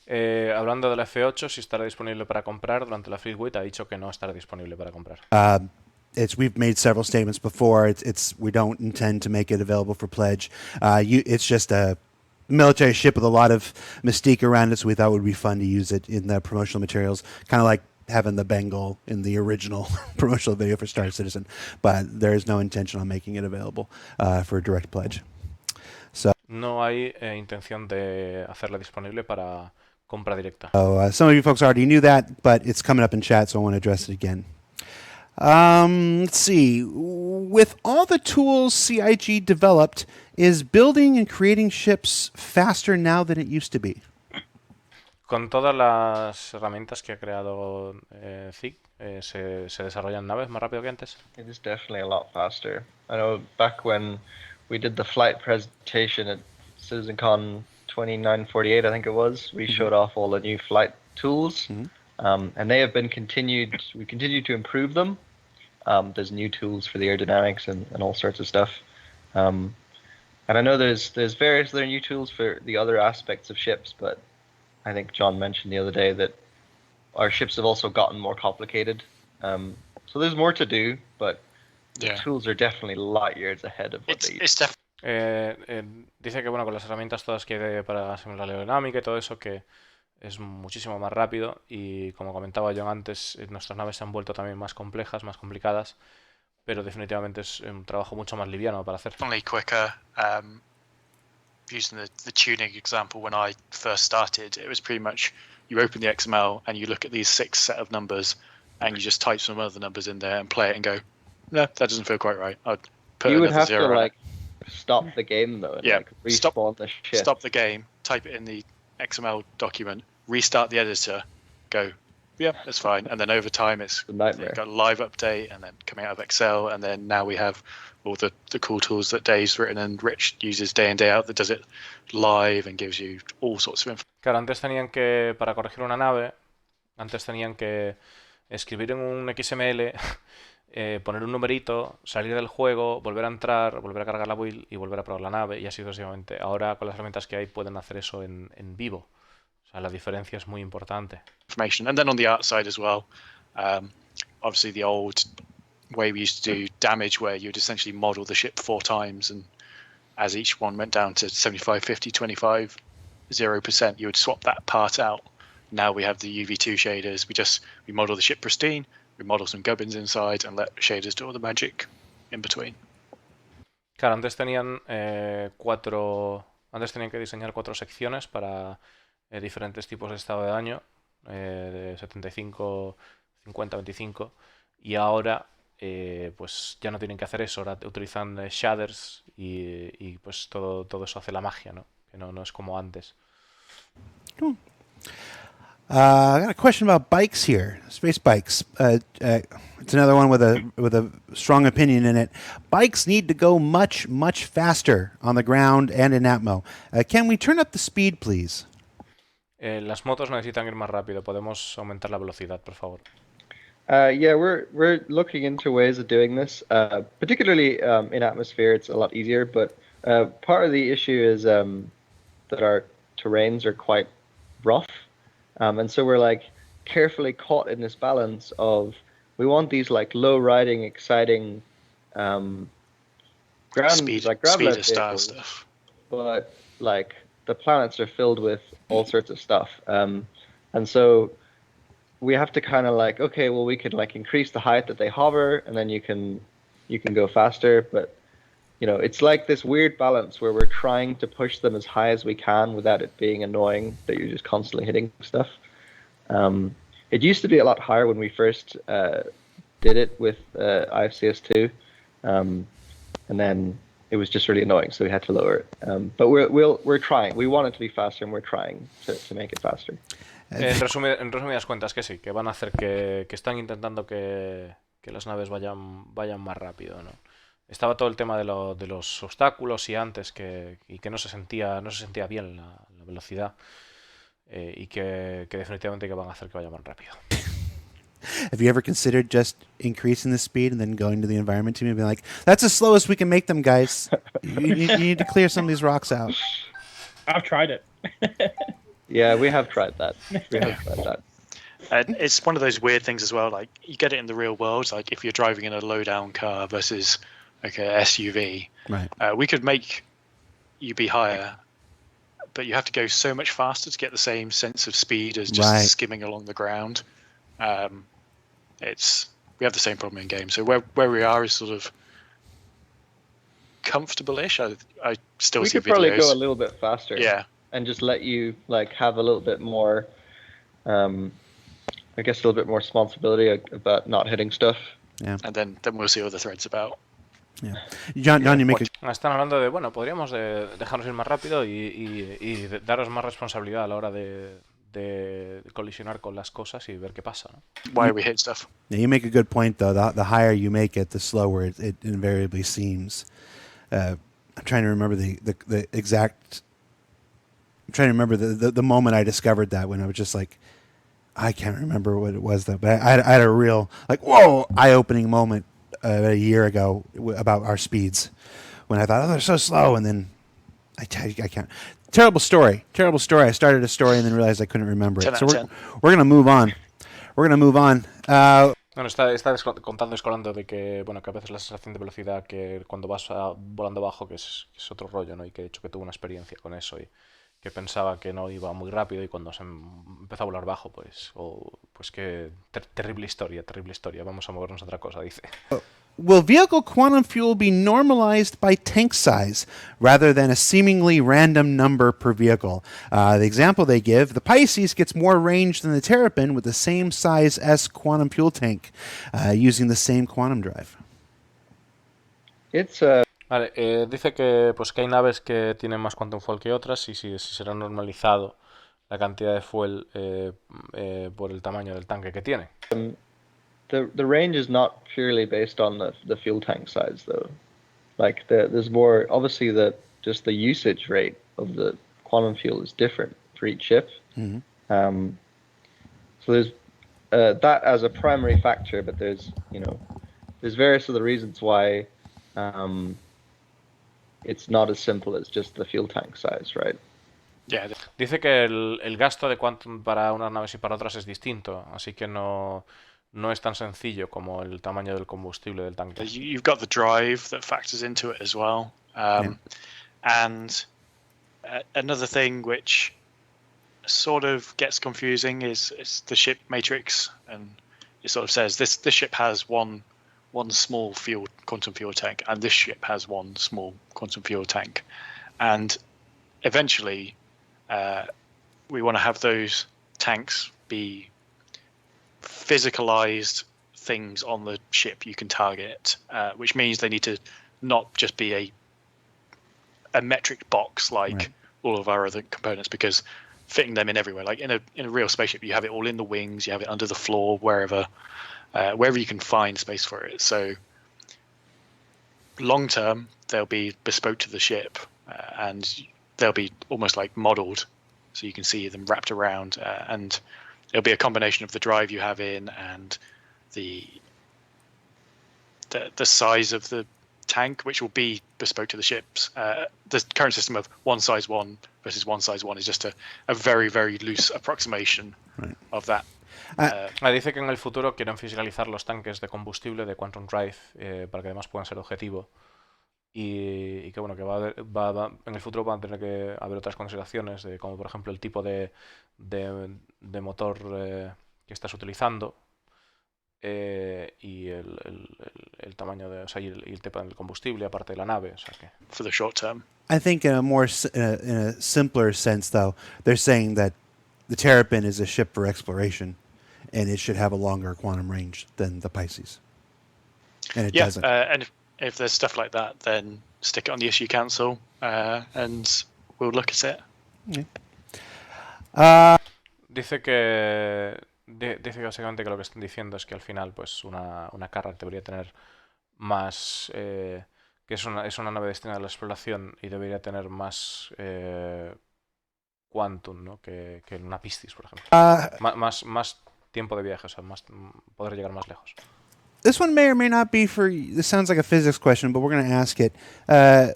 Hablando del F8, si estará disponible para comprar durante la Fleet Week, ha dicho que no estará disponible para comprar. We've made several statements before. We don't intend to make it available for pledge. It's just a military ship with a lot of mystique around it, so we thought it would be fun to use it in the promotional materials, kind of like having the Bengal in the original promotional video for Star Citizen, but there is no intention on making it available for a direct pledge. So no hay intención de hacerla disponible para compra directa. So some of you folks already knew that, but it's coming up in chat, so I want to address it again. Let's see. With all the tools CIG developed, is building and creating ships faster now than it used to be? Con todas las herramientas que ha creado ZIG, ¿se desarrollan naves más rápido que antes? It is definitely a lot faster. I know back when we did the flight presentation at CitizenCon 2948, I think it was, we showed off all the new flight tools, and they have been we continue to improve them. There's new tools for the aerodynamics and all sorts of stuff. And I know there's various other new tools for the other aspects of ships, but I think John mentioned the other day that our ships have also gotten more complicated. So there's more to do, but the tools are definitely light years ahead of what they used to be. Dice que bueno, con las herramientas todas que hay para simular la aerodinámica y todo eso, que es muchísimo más rápido, y como comentaba yo antes, nuestras naves se han vuelto también más complejas, más complicadas, pero definitivamente es un trabajo mucho más liviano para hacer. Definitely quicker. Using the tuning example, when I first started, it was pretty much you open the XML and you look at these 6 set of numbers and you just type some other numbers in there and play it and go, no, that doesn't feel quite right. I'd put you would another have zero to like stop the game though and like respawn the ship. Stop the game, type it in the XML document, restart the editor, go, yeah, that's fine. And then over time, it's got a live update, and then coming out of Excel, and then now we have all the cool tools that Dave's written and Rich uses day in, day out that does it live and gives you all sorts of information. Claro, antes tenían que, para corregir una nave, tenían que escribir en un XML, poner un numerito, salir del juego, volver a entrar, volver a cargar la build y volver a probar la nave, y así sucesivamente. Ahora, con las herramientas que hay, pueden hacer eso en vivo. La diferencia es muy importante. Information. And then on the art side as well, obviously the old way we used to do damage, where you'd essentially model the ship 4 times and as each one went down to 75, 50, 25, 0%, you would swap that part out. Now we have the UV2 shaders. We model the ship pristine, we model some gubbins inside, and let shaders do all the magic in between. Claro, antes tenían antes tenían que diseñar 4 secciones para diferentes tipos de estado de daño, de 75, 50, 25, y ahora pues ya no tienen que hacer eso, ahora utilizan shaders y pues todo eso hace la magia, ¿no? Que no es como antes. Cool. I got a question about bikes here, space bikes. It's another one with a strong opinion in it. Bikes need to go much, much faster on the ground and in Atmo. Can we turn up the speed, please? Las motos necesitan ir más rápido. Podemos aumentar la velocidad, por favor. Yeah, we're looking into ways of doing this. Particularly in atmosphere, it's a lot easier. But part of the issue is that our terrains are quite rough, and so we're like carefully caught in this balance of we want these like low riding, exciting ground speed, like gravel stuff, but like the planets are filled with all sorts of stuff, and so we have to kind of like, okay, well, we could like increase the height that they hover, and then you can go faster. But you know, it's like this weird balance where we're trying to push them as high as we can without it being annoying that you're just constantly hitting stuff. It used to be a lot higher when we first did it with IFCS2, and then it was just really annoying, so we had to lower it. But we're trying. We want it to be faster, and we're trying to make it faster. En resumidas cuentas, que sí, que van a hacer que están intentando que las naves vayan más rápido, ¿no? Estaba todo el tema de los obstáculos y antes que no se sentía bien la velocidad, y que definitivamente que van a hacer que vaya más rápido. Have you ever considered just increasing the speed and then going to the environment team and being like, that's as slow as we can make them, guys. You need to clear some of these rocks out. I've tried it. Yeah, we have tried that. And it's one of those weird things as well. Like you get it in the real world. Like if you're driving in a low-down car versus like a SUV, right? We could make you be higher, but you have to go so much faster to get the same sense of speed as just skimming along the ground. We have the same problem in game. So where we are is sort of comfortable-ish. I still we see could probably videos. Go a little bit faster. Yeah. And just let you like have a little bit more, I guess a little bit more responsibility about not hitting stuff. Yeah. And then we'll see what the thread's about. Yeah. John, you make it. Están hablando de, bueno, podríamos dejarnos ir más rápido y daros más responsabilidad a la hora de colisionar con las cosas y ver qué pasa, ¿no? Why we hit stuff. Yeah, you make a good point, though. The higher you make it, the slower it invariably seems. I'm trying to remember the exact. I'm trying to remember the moment I discovered that, when I was just like, I can't remember what it was, though. But I had a real, like, whoa, eye-opening moment a year ago about our speeds, when I thought, oh, they're so slow, and then I can't. Terrible story. I started a story and then realized I couldn't remember it. So we're going to move on. Bueno, está descolando de que, bueno, que a veces la sensación de velocidad, que cuando vas volando bajo, que es otro rollo, ¿no? Y que de hecho que tuve una experiencia con eso y que pensaba que no iba muy rápido, y cuando se empezó a volar bajo, pues que terrible historia. Vamos a movernos a otra cosa, dice. Will vehicle quantum fuel be normalized by tank size rather than a seemingly random number per vehicle? The example they give, the Pisces gets more range than the Terrapin with the same size S quantum fuel tank, using the same quantum drive. It's Vale, dice que hay naves que tienen más quantum fuel que otras, y si será normalizado la cantidad de fuel por el tamaño del tanque que tiene. The range is not purely based on the fuel tank size, though. Like there's more, obviously just the usage rate of the quantum fuel is different for each ship. Mm-hmm. So there's that as a primary factor, but there's various other reasons why it's not as simple as just the fuel tank size, right? Yeah. Dice que el gasto de quantum para unas naves y para otras es distinto, así que no es tan sencillo como el tamaño del combustible del tanque. You've got the drive that factors into it as well. And another thing which sort of gets confusing is the ship matrix, and it sort of says this ship has one small quantum fuel tank, and this ship has one small quantum fuel tank, and eventually we want to have those tanks be physicalized things on the ship you can target, which means they need to not just be a metric box like all of our other components, because fitting them in everywhere, like in a real spaceship, you have it all in the wings, you have it under the floor, wherever you can find space for it. So long term, they'll be bespoke to the ship, and they'll be almost like modeled, so you can see them wrapped around, and it'll be a combination of the drive you have in and the size of the tank, which will be bespoke to the ships. The current system of one size one versus one size one is just a very, very loose approximation of that. Dice que en el futuro quieren fiscalizar los tanques de combustible de Quantum Drive para que además puedan ser objetivo. Y que bueno, que en el futuro van a tener que haber otras consideraciones, como por ejemplo el tipo de motor que estás utilizando, y el tamaño y el tipo del combustible aparte de la nave, o sea que... For the short term. I think in a simpler sense, though, they're saying that the Terrapin is a ship for exploration, and it should have a longer quantum range than the Pisces. And it doesn't. And if there's stuff like that, then stick it on the issue council, and we'll look at it. Yeah. Dice que básicamente que lo que están diciendo es que al final pues una Carrack debería tener más, que es una nave destinada a la exploración y debería tener más quantum, ¿no? que una Piscis, por ejemplo. Más tiempo de viaje, o sea, poder llegar más lejos. This one may or may not be for... This sounds like a physics question, but we're going to ask it.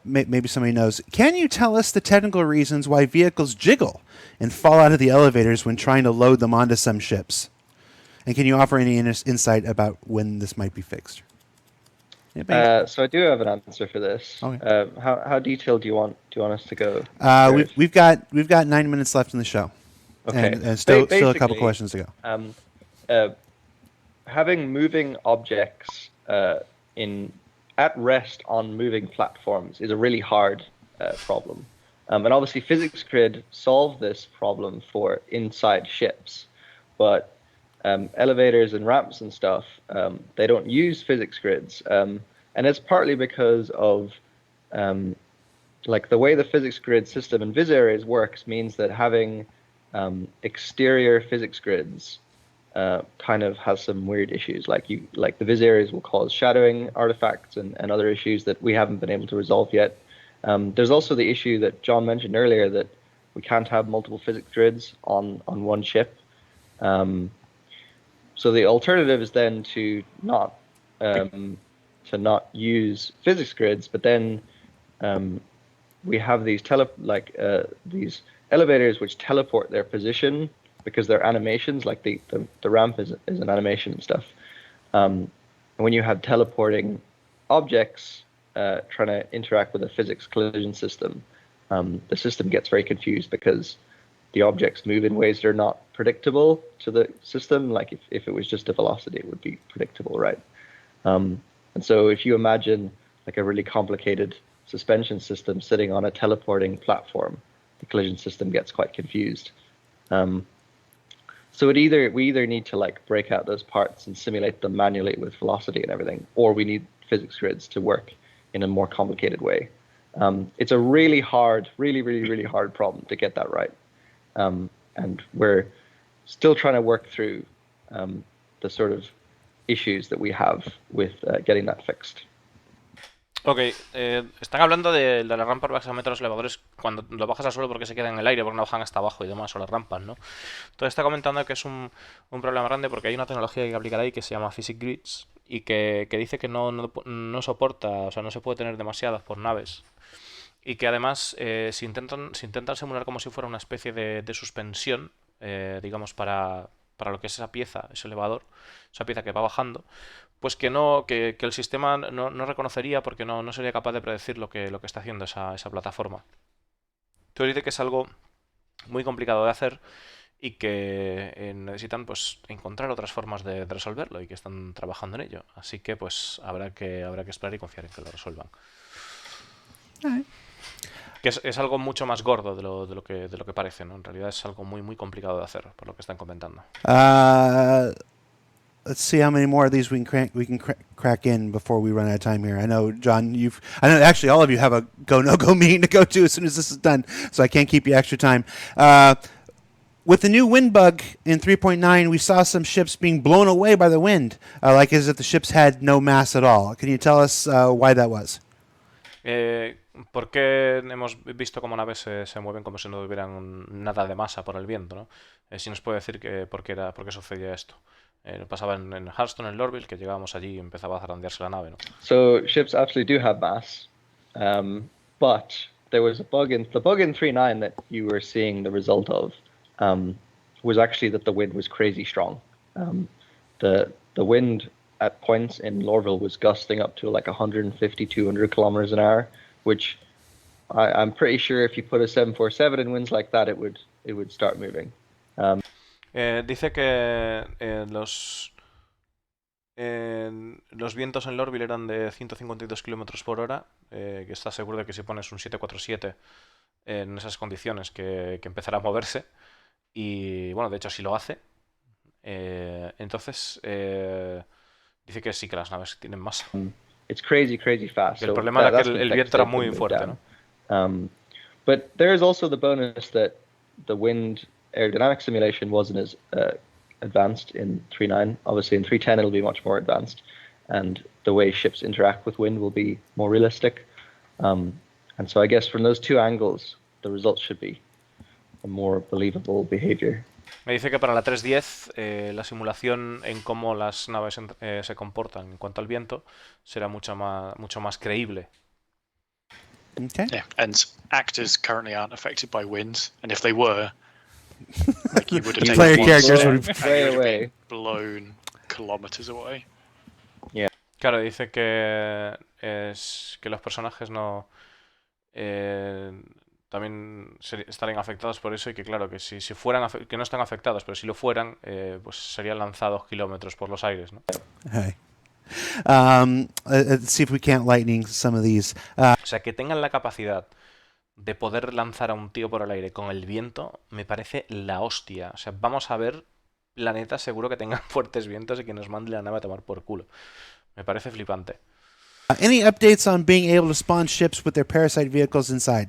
Maybe somebody knows. Can you tell us the technical reasons why vehicles jiggle and fall out of the elevators when trying to load them onto some ships? And can you offer any insight about when this might be fixed? So I do have an answer for this. Okay. How detailed do you want us to go? We've got 9 minutes left in the show. Okay. And still a couple questions to go. Having moving objects at rest on moving platforms is a really hard problem. And obviously physics grid solved this problem for inside ships, but elevators and ramps and stuff, they don't use physics grids. And it's partly because of like the way the physics grid system in vis areas works means that having exterior physics grids kind of has some weird issues. Like the vis areas will cause shadowing artifacts and other issues that we haven't been able to resolve yet. There's also the issue that John mentioned earlier that we can't have multiple physics grids on one ship. So the alternative is then to not use physics grids, but then we have these these elevators which teleport their position because they're animations, like the ramp is an animation and stuff. And when you have teleporting objects trying to interact with a physics collision system, the system gets very confused because the objects move in ways that are not predictable to the system. Like if it was just a velocity, it would be predictable, right? And so if you imagine like a really complicated suspension system sitting on a teleporting platform, the collision system gets quite confused. So we either need to like break out those parts and simulate them manually with velocity and everything, or we need physics grids to work in a more complicated way. It's a really hard, really hard problem to get that right. And we're still trying to work through the sort of issues that we have with getting that fixed. Ok, están hablando de la rampa para meter los elevadores cuando lo bajas al suelo porque se quedan en el aire, porque no bajan hasta abajo y demás, o las rampas, ¿no? Entonces está comentando que es un problema grande porque hay una tecnología que aplicar ahí que se llama Physics Grids y que dice que no soporta, o sea, no se puede tener demasiadas por naves. Y que además, si intentan simular como si fuera una especie de suspensión, digamos, para para lo que es esa pieza, ese elevador, esa pieza que va bajando, pues que el sistema no reconocería porque no sería capaz de predecir lo que está haciendo esa plataforma. Entonces dice que es algo muy complicado de hacer y que necesitan pues encontrar otras formas de resolverlo y que están trabajando en ello. Así que pues habrá que esperar y confiar en que lo resuelvan. Que es algo mucho más gordo de lo que parece, ¿no? En realidad es algo muy complicado de hacer, por lo que están comentando. Let's see how many more of these we can crack in before we run out of time here. I know, John, I know actually all of you have a no-go meeting to go to as soon as this is done, so I can't keep you extra time. With the new wind bug in 3.9, we saw some ships being blown away by the wind, like as if the ships had no mass at all. Can you tell us why that was? ¿Por qué hemos visto cómo naves se mueven como si no tuvieran nada de masa por el viento, ¿no? Si nos puede decir por qué sucedía esto. Pasaba en Hearthstone, en Lorville, que llegábamos allí y empezaba a zarandearse la nave, ¿no? So ships absolutely do have mass, but there was a bug in 3.9 that you were seeing the result of. Was actually that the wind was crazy strong. The wind at points in Lorville was gusting up to like 150, 200 kilometers an hour, which I'm pretty sure if you put a 747 in winds like that, it would start moving. Dice que los vientos en Lorville eran de 152 km por hora, que está seguro de que si pones un 747 en esas condiciones que empezará a moverse. Y bueno, de hecho sí lo hace. Entonces dice que sí que las naves tienen masa. It's crazy fast. Que el problema era que el viento era muy fuerte, ¿no? But there is also the bonus that the wind aerodynamic simulation wasn't as advanced in 3.9. Obviously in 3.10 it'll be much more advanced, and the way ships interact with wind will be more realistic. And so I guess from those two angles, the results should be a more believable behavior. Me dice que para la 3.10 la simulación en cómo las naves se comportan en cuanto al viento será mucho más creíble. Okay. Yeah, and actors currently aren't affected by winds, and if they were, like you would have Player taken characters one would step way and you would have away. been blown kilometers away. Claro, dice que los personajes también estarían afectados por eso y que claro, que si fueran que no están afectados, pero si lo fueran, pues serían lanzados kilómetros por los aires, ¿no? Hey. Let's see if we can't lightning some of these. O sea, que tengan la capacidad de poder lanzar a un tío por el aire con el viento, me parece la hostia. O sea, vamos a ver planetas seguro que tengan fuertes vientos y que nos mande la nave a tomar por culo. Me parece flipante. Any updates on being able to spawn ships with their parasite vehicles inside?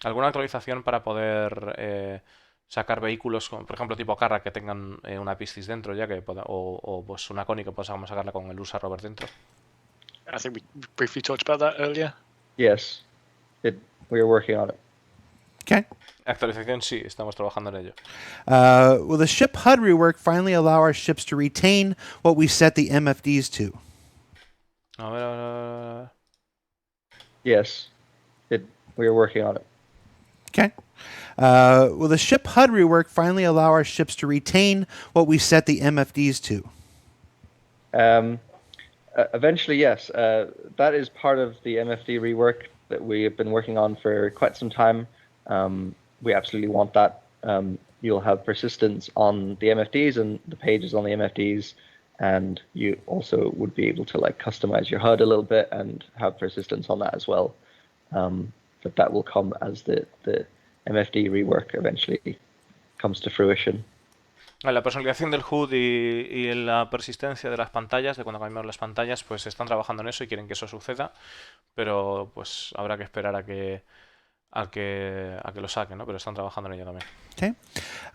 ¿Alguna actualización para poder sacar vehículos, por ejemplo, tipo Carra, que tengan una Piscis dentro ya, o pues una Connie que podamos sacarla con el USA Rover dentro? I think we briefly talked about that earlier. Yes, we are working on it. Okay. Actualización sí, estamos trabajando en ello. Will the ship HUD rework finally allow our ships to retain what we set the MFDs to? A ver. Yes, we are working on it. Okay. Will the ship HUD rework finally allow our ships to retain what we set the MFDs to? Eventually, yes. That is part of the MFD rework that we have been working on for quite some time. We absolutely want that. You'll have persistence on the MFDs and the pages on the MFDs, and you also would be able to like customize your HUD a little bit and have persistence on that as well. But that will come as the MFD rework eventually comes to fruition. La personalización del HUD y la persistencia de las pantallas, de cuando cambiamos las pantallas, pues están trabajando en eso y quieren que eso suceda, pero pues habrá que esperar a que lo saquen, ¿no? Pero están trabajando en ello también. Okay.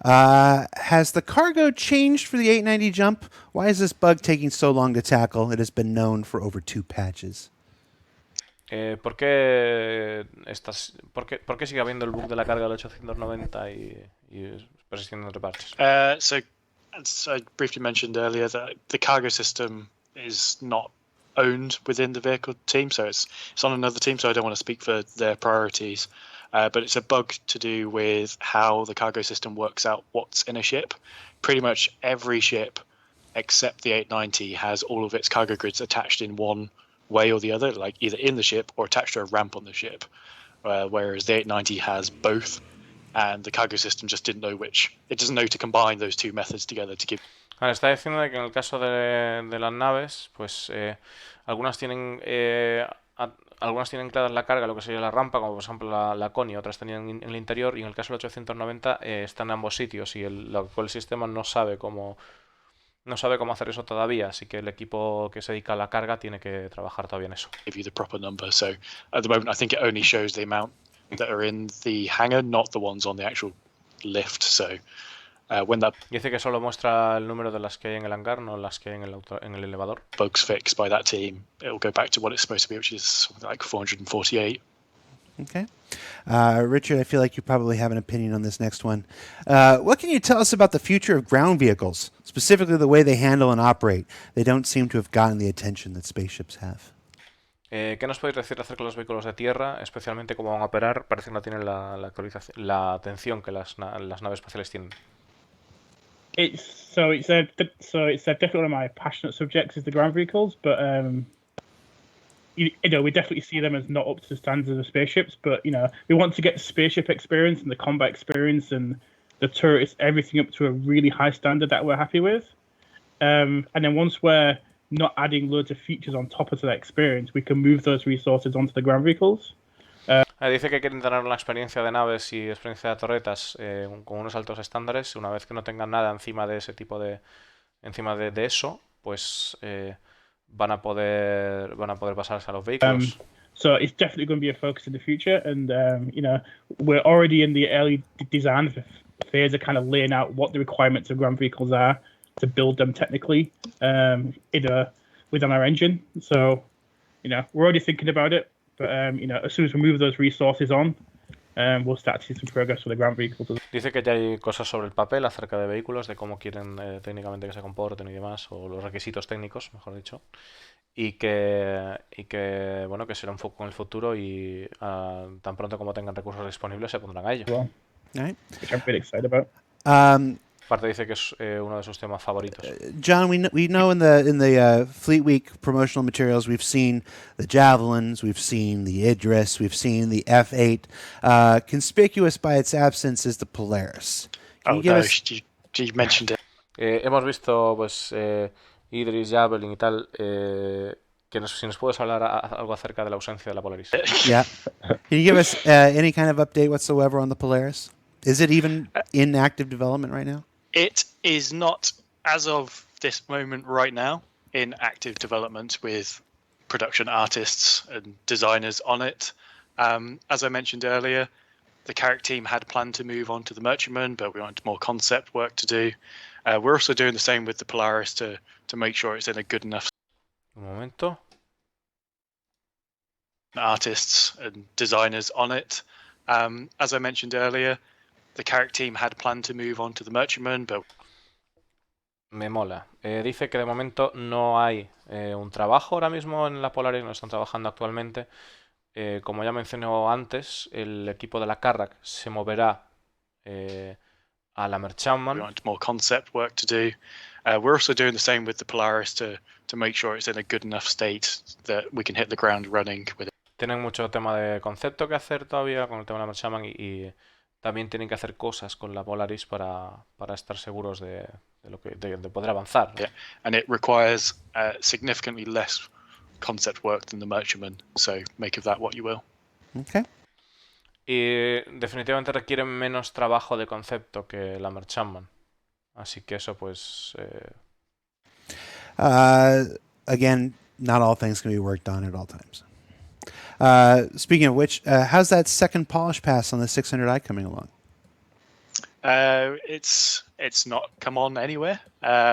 Has the cargo changed for the 890 jump? Why is this bug taking so long to tackle? It has been known for over 2 patches. ¿Por qué sigue habiendo el bug de la carga del 890 y persistiendo entre parches? So, as I briefly mentioned earlier, that the cargo system is not owned within the vehicle team, so it's on another team, so I don't want to speak for their priorities. but it's a bug to do with how the cargo system works out what's in a ship. Pretty much every ship except the 890 has all of its cargo grids attached in one way or the other, like either in the ship or attached to a ramp on the ship, whereas the 890 has both, and the cargo system just didn't know which. It doesn't know to combine those two methods together to give. Vale, está diciendo de que en el caso de las naves, pues algunas tienen algunas tienen ancladas la carga, lo que sería la rampa, como por ejemplo la Connie, otras tenían en el interior, y en el caso del 890 están en ambos sitios y el sistema no sabe cómo hacer eso todavía, así que el equipo que se dedica a la carga tiene que trabajar todavía en eso. Give you the proper number. So at the moment, I think it only shows the amount that are in the hangar, not the ones on the actual lift. So when that Dice que solo muestra el número de las que hay en el hangar, no las que hay en el elevador. bug's fixed by that team, it'll go back to what it's supposed to be, which is like 448. Okay. Richard, I feel like you probably have an opinion on this next one. What can you tell us about the future of ground vehicles, specifically the way they handle and operate? They don't seem to have gotten the attention that spaceships have. ¿Qué nos podéis decir acerca de los vehículos de tierra, especialmente cómo van a operar? Parece que no tienen la atención que las naves espaciales tienen. It's definitely one of my passionate subjects is the ground vehicles, but we definitely see them as not up to the standards of the spaceships. But we want to get the spaceship experience and the combat experience and the turrets, everything up to a really high standard that we're happy with. And then once we're not adding loads of features on top of that experience, we can move those resources onto the ground vehicles. Dice que quieren tener una experiencia de naves y experiencia de torretas con unos altos estándares. Una vez que no tengan nada encima de ese tipo encima de eso, pues van a poder pasarse a los vehículos. So it's definitely going to be a focus in the future, and we're already in the early design phase of kind of laying out what the requirements of ground vehicles are to build them technically within our engine. So we're already thinking about it. But as soon as we move those resources on, we'll start to see some progress with the ground vehicles. Dice que ya hay cosas sobre el papel acerca de vehículos, de cómo quieren técnicamente que se comporten y demás, o los requisitos técnicos, mejor dicho, y que bueno, que será un foco en el futuro y tan pronto como tengan recursos disponibles se pondrán a ello. Well, Right. which I'm pretty excited about. Aparte dice que es uno de sus temas favoritos. John, we know in the Fleet Week promotional materials we've seen the Javelins, we've seen the Idris, we've seen the F8. Conspicuous by its absence is the Polaris. You mentioned it. Hemos visto pues Idris, Javelin y tal. Si nos puedes hablar algo acerca de la ausencia de la Polaris. Yeah. Can you give us any kind of update whatsoever on the Polaris? Is it even in active development right now? It is not, as of this moment right now, in active development with production artists and designers on it. As I mentioned earlier, the Carrick team had planned to move on to the Merchantman, but we wanted more concept work to do. We're also doing the same with the Polaris to make sure it's in a good enough. Un momento. Artists and designers on it. As I mentioned earlier, the Carrick team had planned to move on to the Merchantman, but Me mola. Dice que de momento no hay un trabajo ahora mismo en la Polaris, no están trabajando actualmente. Como ya mencionó antes, el equipo de la Carrack se moverá a la we Merchantman. want more concept work to do. We're also doing the same with the Polaris to make sure it's in a good enough state that we can hit the ground running with it. Tienen mucho tema de concepto que hacer todavía con el tema de la Merchantman y también tienen que hacer cosas con la Polaris para estar seguros de poder avanzar. Yeah. And it requires significantly less concept work than the Merchantman, so make of that what you will. Okay. Y definitivamente requiere menos trabajo de concepto que la Merchantman. Así que eso pues... Again, not all things can be worked on at all times. Speaking of which, how's that second polish pass on the 600i coming along? It's not come on anywhere.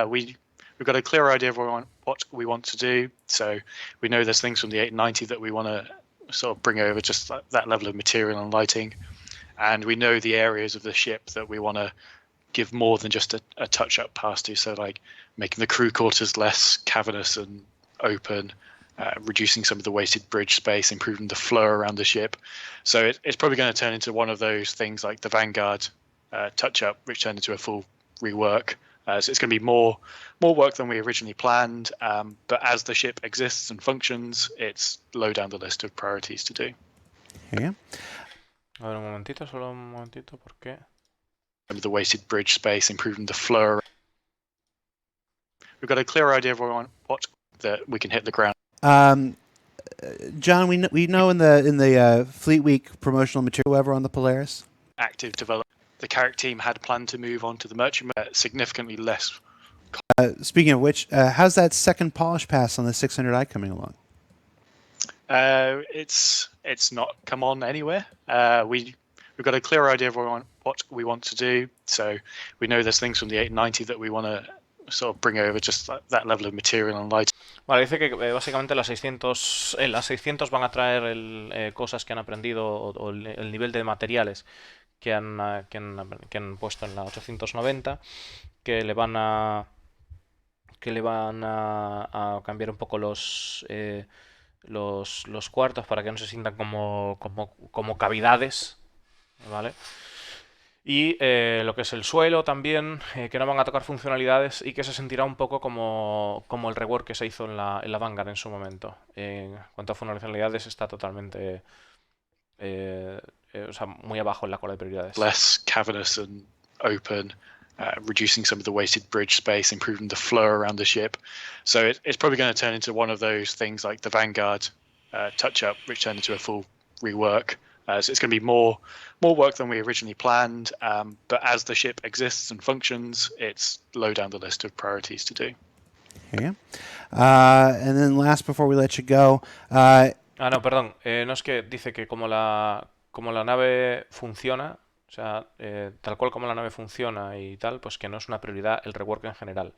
We've got a clear idea of what we want to do. So we know there's things from the 890 that we want to sort of bring over, just that level of material and lighting. And we know the areas of the ship that we want to give more than just a touch-up pass to. So like making the crew quarters less cavernous and open, reducing some of the wasted bridge space, improving the flow around the ship. So it's probably going to turn into one of those things like the Vanguard touch-up, which turned into a full rework. So it's going to be more work than we originally planned. But as the ship exists and functions, it's low down the list of priorities to do. Yeah. A ver, solo un momentito, ¿por qué? The wasted bridge space, improving the flow. We've got a clear idea of what that we can hit the ground. John, we know in the Fleet Week promotional material ever on the Polaris. Active development. The Carrick team had planned to move on to the merchant significantly less. Speaking of which, how's that second polish pass on the 600i coming along? It's not come on anywhere. We've got a clear idea of what we want to do. So we know there's things from the 890 that we want to sort of bring over, just that level of material and light. Vale, dice que básicamente las 600 van a traer cosas que han aprendido o el nivel de materiales que han puesto en la 890, que le van a cambiar un poco los cuartos para que no se sientan como cavidades, ¿vale? Y lo que es el suelo también, que no van a tocar funcionalidades y que se sentirá un poco como el rework que se hizo en la Vanguard en su momento. En cuanto a funcionalidades está totalmente o sea, muy abajo en la cola de prioridades. Less cavernous and open, reducing some of the wasted bridge space, improving the flow around the ship. So it's probably going to turn into one of those things like the Vanguard touch-up, which turned into a full rework. So it's going to be more work than we originally planned, but as the ship exists and functions, it's low down the list of priorities to do. Yeah. And then last, before we let you go... no, perdón. No es que dice que como la nave funciona, o sea, tal cual como la nave funciona y tal, pues que no es una prioridad el rework en general.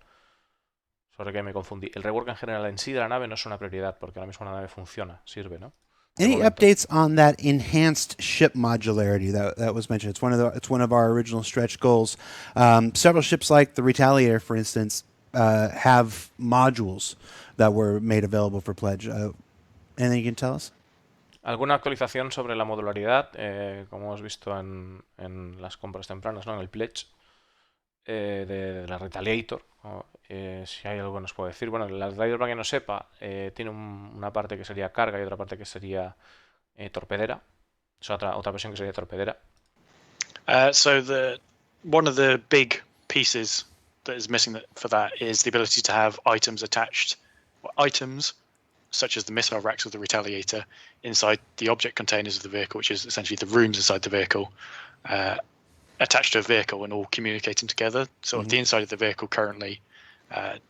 Sobre que me confundí. El rework en general en sí de la nave no es una prioridad, porque ahora mismo la nave funciona, sirve, ¿no? Any updates on that enhanced ship modularity that was mentioned? It's one of our original stretch goals. Several ships like the Retaliator, for instance, have modules that were made available for pledge. Anything you can tell us? ¿Alguna actualización sobre la modularidad? Como hemos visto en las compras tempranas, ¿no? En el pledge de la Retaliator. Si hay algo que nos puede decir. Bueno, la Retaliator, para quien no sepa, tiene una parte que sería carga y otra parte que sería torpedera. O sea, otra versión que sería torpedera. So one of the big pieces that is missing for that is the ability to have items attached, items such as the missile racks of the Retaliator inside the object containers of the vehicle, which is essentially the rooms inside the vehicle, attached to a vehicle and all communicating together. So the inside of the vehicle currently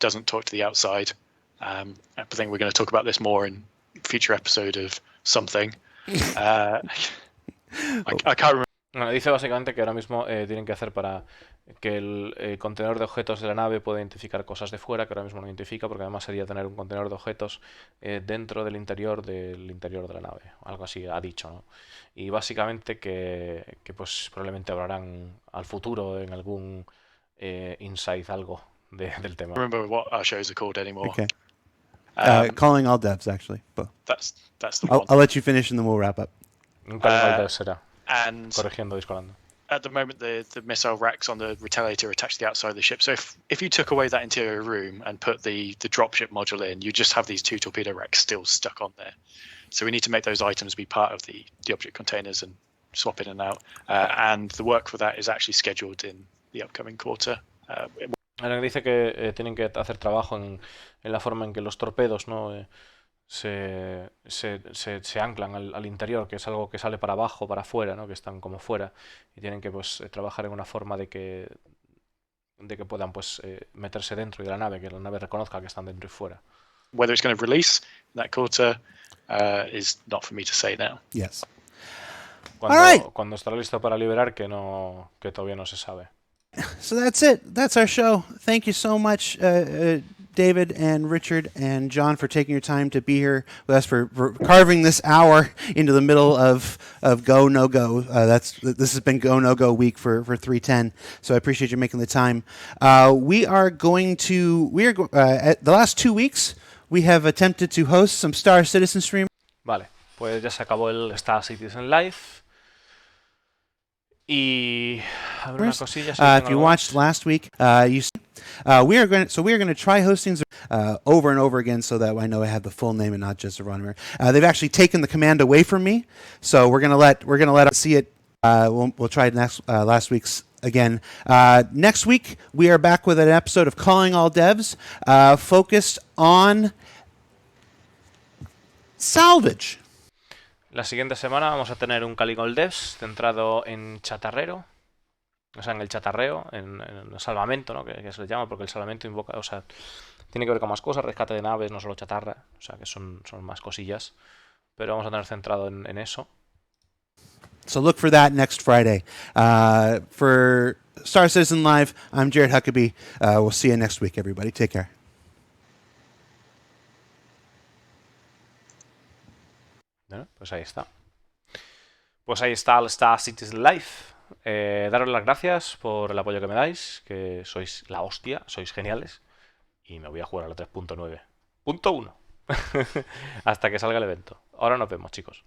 doesn't talk to the outside. I think we're going to talk about this more in a future episode of something. I can't remember. Bueno, dice básicamente que ahora mismo tienen que hacer para que el contenedor de objetos de la nave pueda identificar cosas de fuera, que ahora mismo no identifica, porque además sería tener un contenedor de objetos dentro del interior de la nave. Algo así ha dicho, ¿no? Y básicamente que pues probablemente hablarán al futuro en algún insight algo del tema. I don't remember what our shows are called anymore. Okay. Calling all devs, actually. But That's the one. I'll let you finish and then we'll wrap up. Nunca lo será. And Corrigiendo, disparando. at the moment, the missile racks on the Retaliator are attached to the outside of the ship. So if you took away that interior room and put the dropship module in, you just have these two torpedo racks still stuck on there. So we need to make those items be part of the object containers and swap in and out. And the work for that is actually scheduled in the upcoming quarter. Ahora dice que tienen que hacer trabajo en la forma en que los torpedos, ¿no? se anclan al interior, que es algo que sale para abajo, para afuera, ¿no? Que están como fuera, y tienen que pues trabajar en una forma de que puedan pues meterse dentro de la nave, que la nave reconozca que están dentro y fuera. Whether it's going to release that quarter is not for me to say now. Yes. Cuando estará listo para liberar, que todavía no se sabe. So that's it. That's our show. Thank you so much, David and Richard and John, for taking your time to be here with us, for carving this hour into the middle of Go No Go. This has been Go No Go week for 310. So I appreciate you making the time. At the last 2 weeks, we have attempted to host some Star Citizen stream. Vale, pues ya se acabó el Star Citizen Live. Y a ver una cosilla. If you watched last week, we are going to try hosting over and over again, so that I know I have the full name and not just a runner. They've actually taken the command away from me, so we're gonna let us see it. We'll try it last week's again. Next week we are back with an episode of Calling All Devs, focused on salvage. La siguiente semana vamos a tener un Calling All Devs centrado en chatarrero, o sea, en el chatarreo, en el salvamento, ¿no? Que se le llama, porque el salvamento invoca, o sea, tiene que ver con más cosas, rescate de naves, no solo chatarra, o sea, que son más cosillas, pero vamos a tener centrado en eso. So look for that next Friday. For Star Citizen Live, I'm Jared Huckabee. We'll see you next week, everybody. Take care. Bueno, pues ahí está. Pues ahí está el Star Citizen Live. Daros las gracias por el apoyo que me dais, que sois la hostia, sois geniales. Y me voy a jugar a la 3.9. Punto 1. Hasta que salga el evento. Ahora nos vemos, chicos.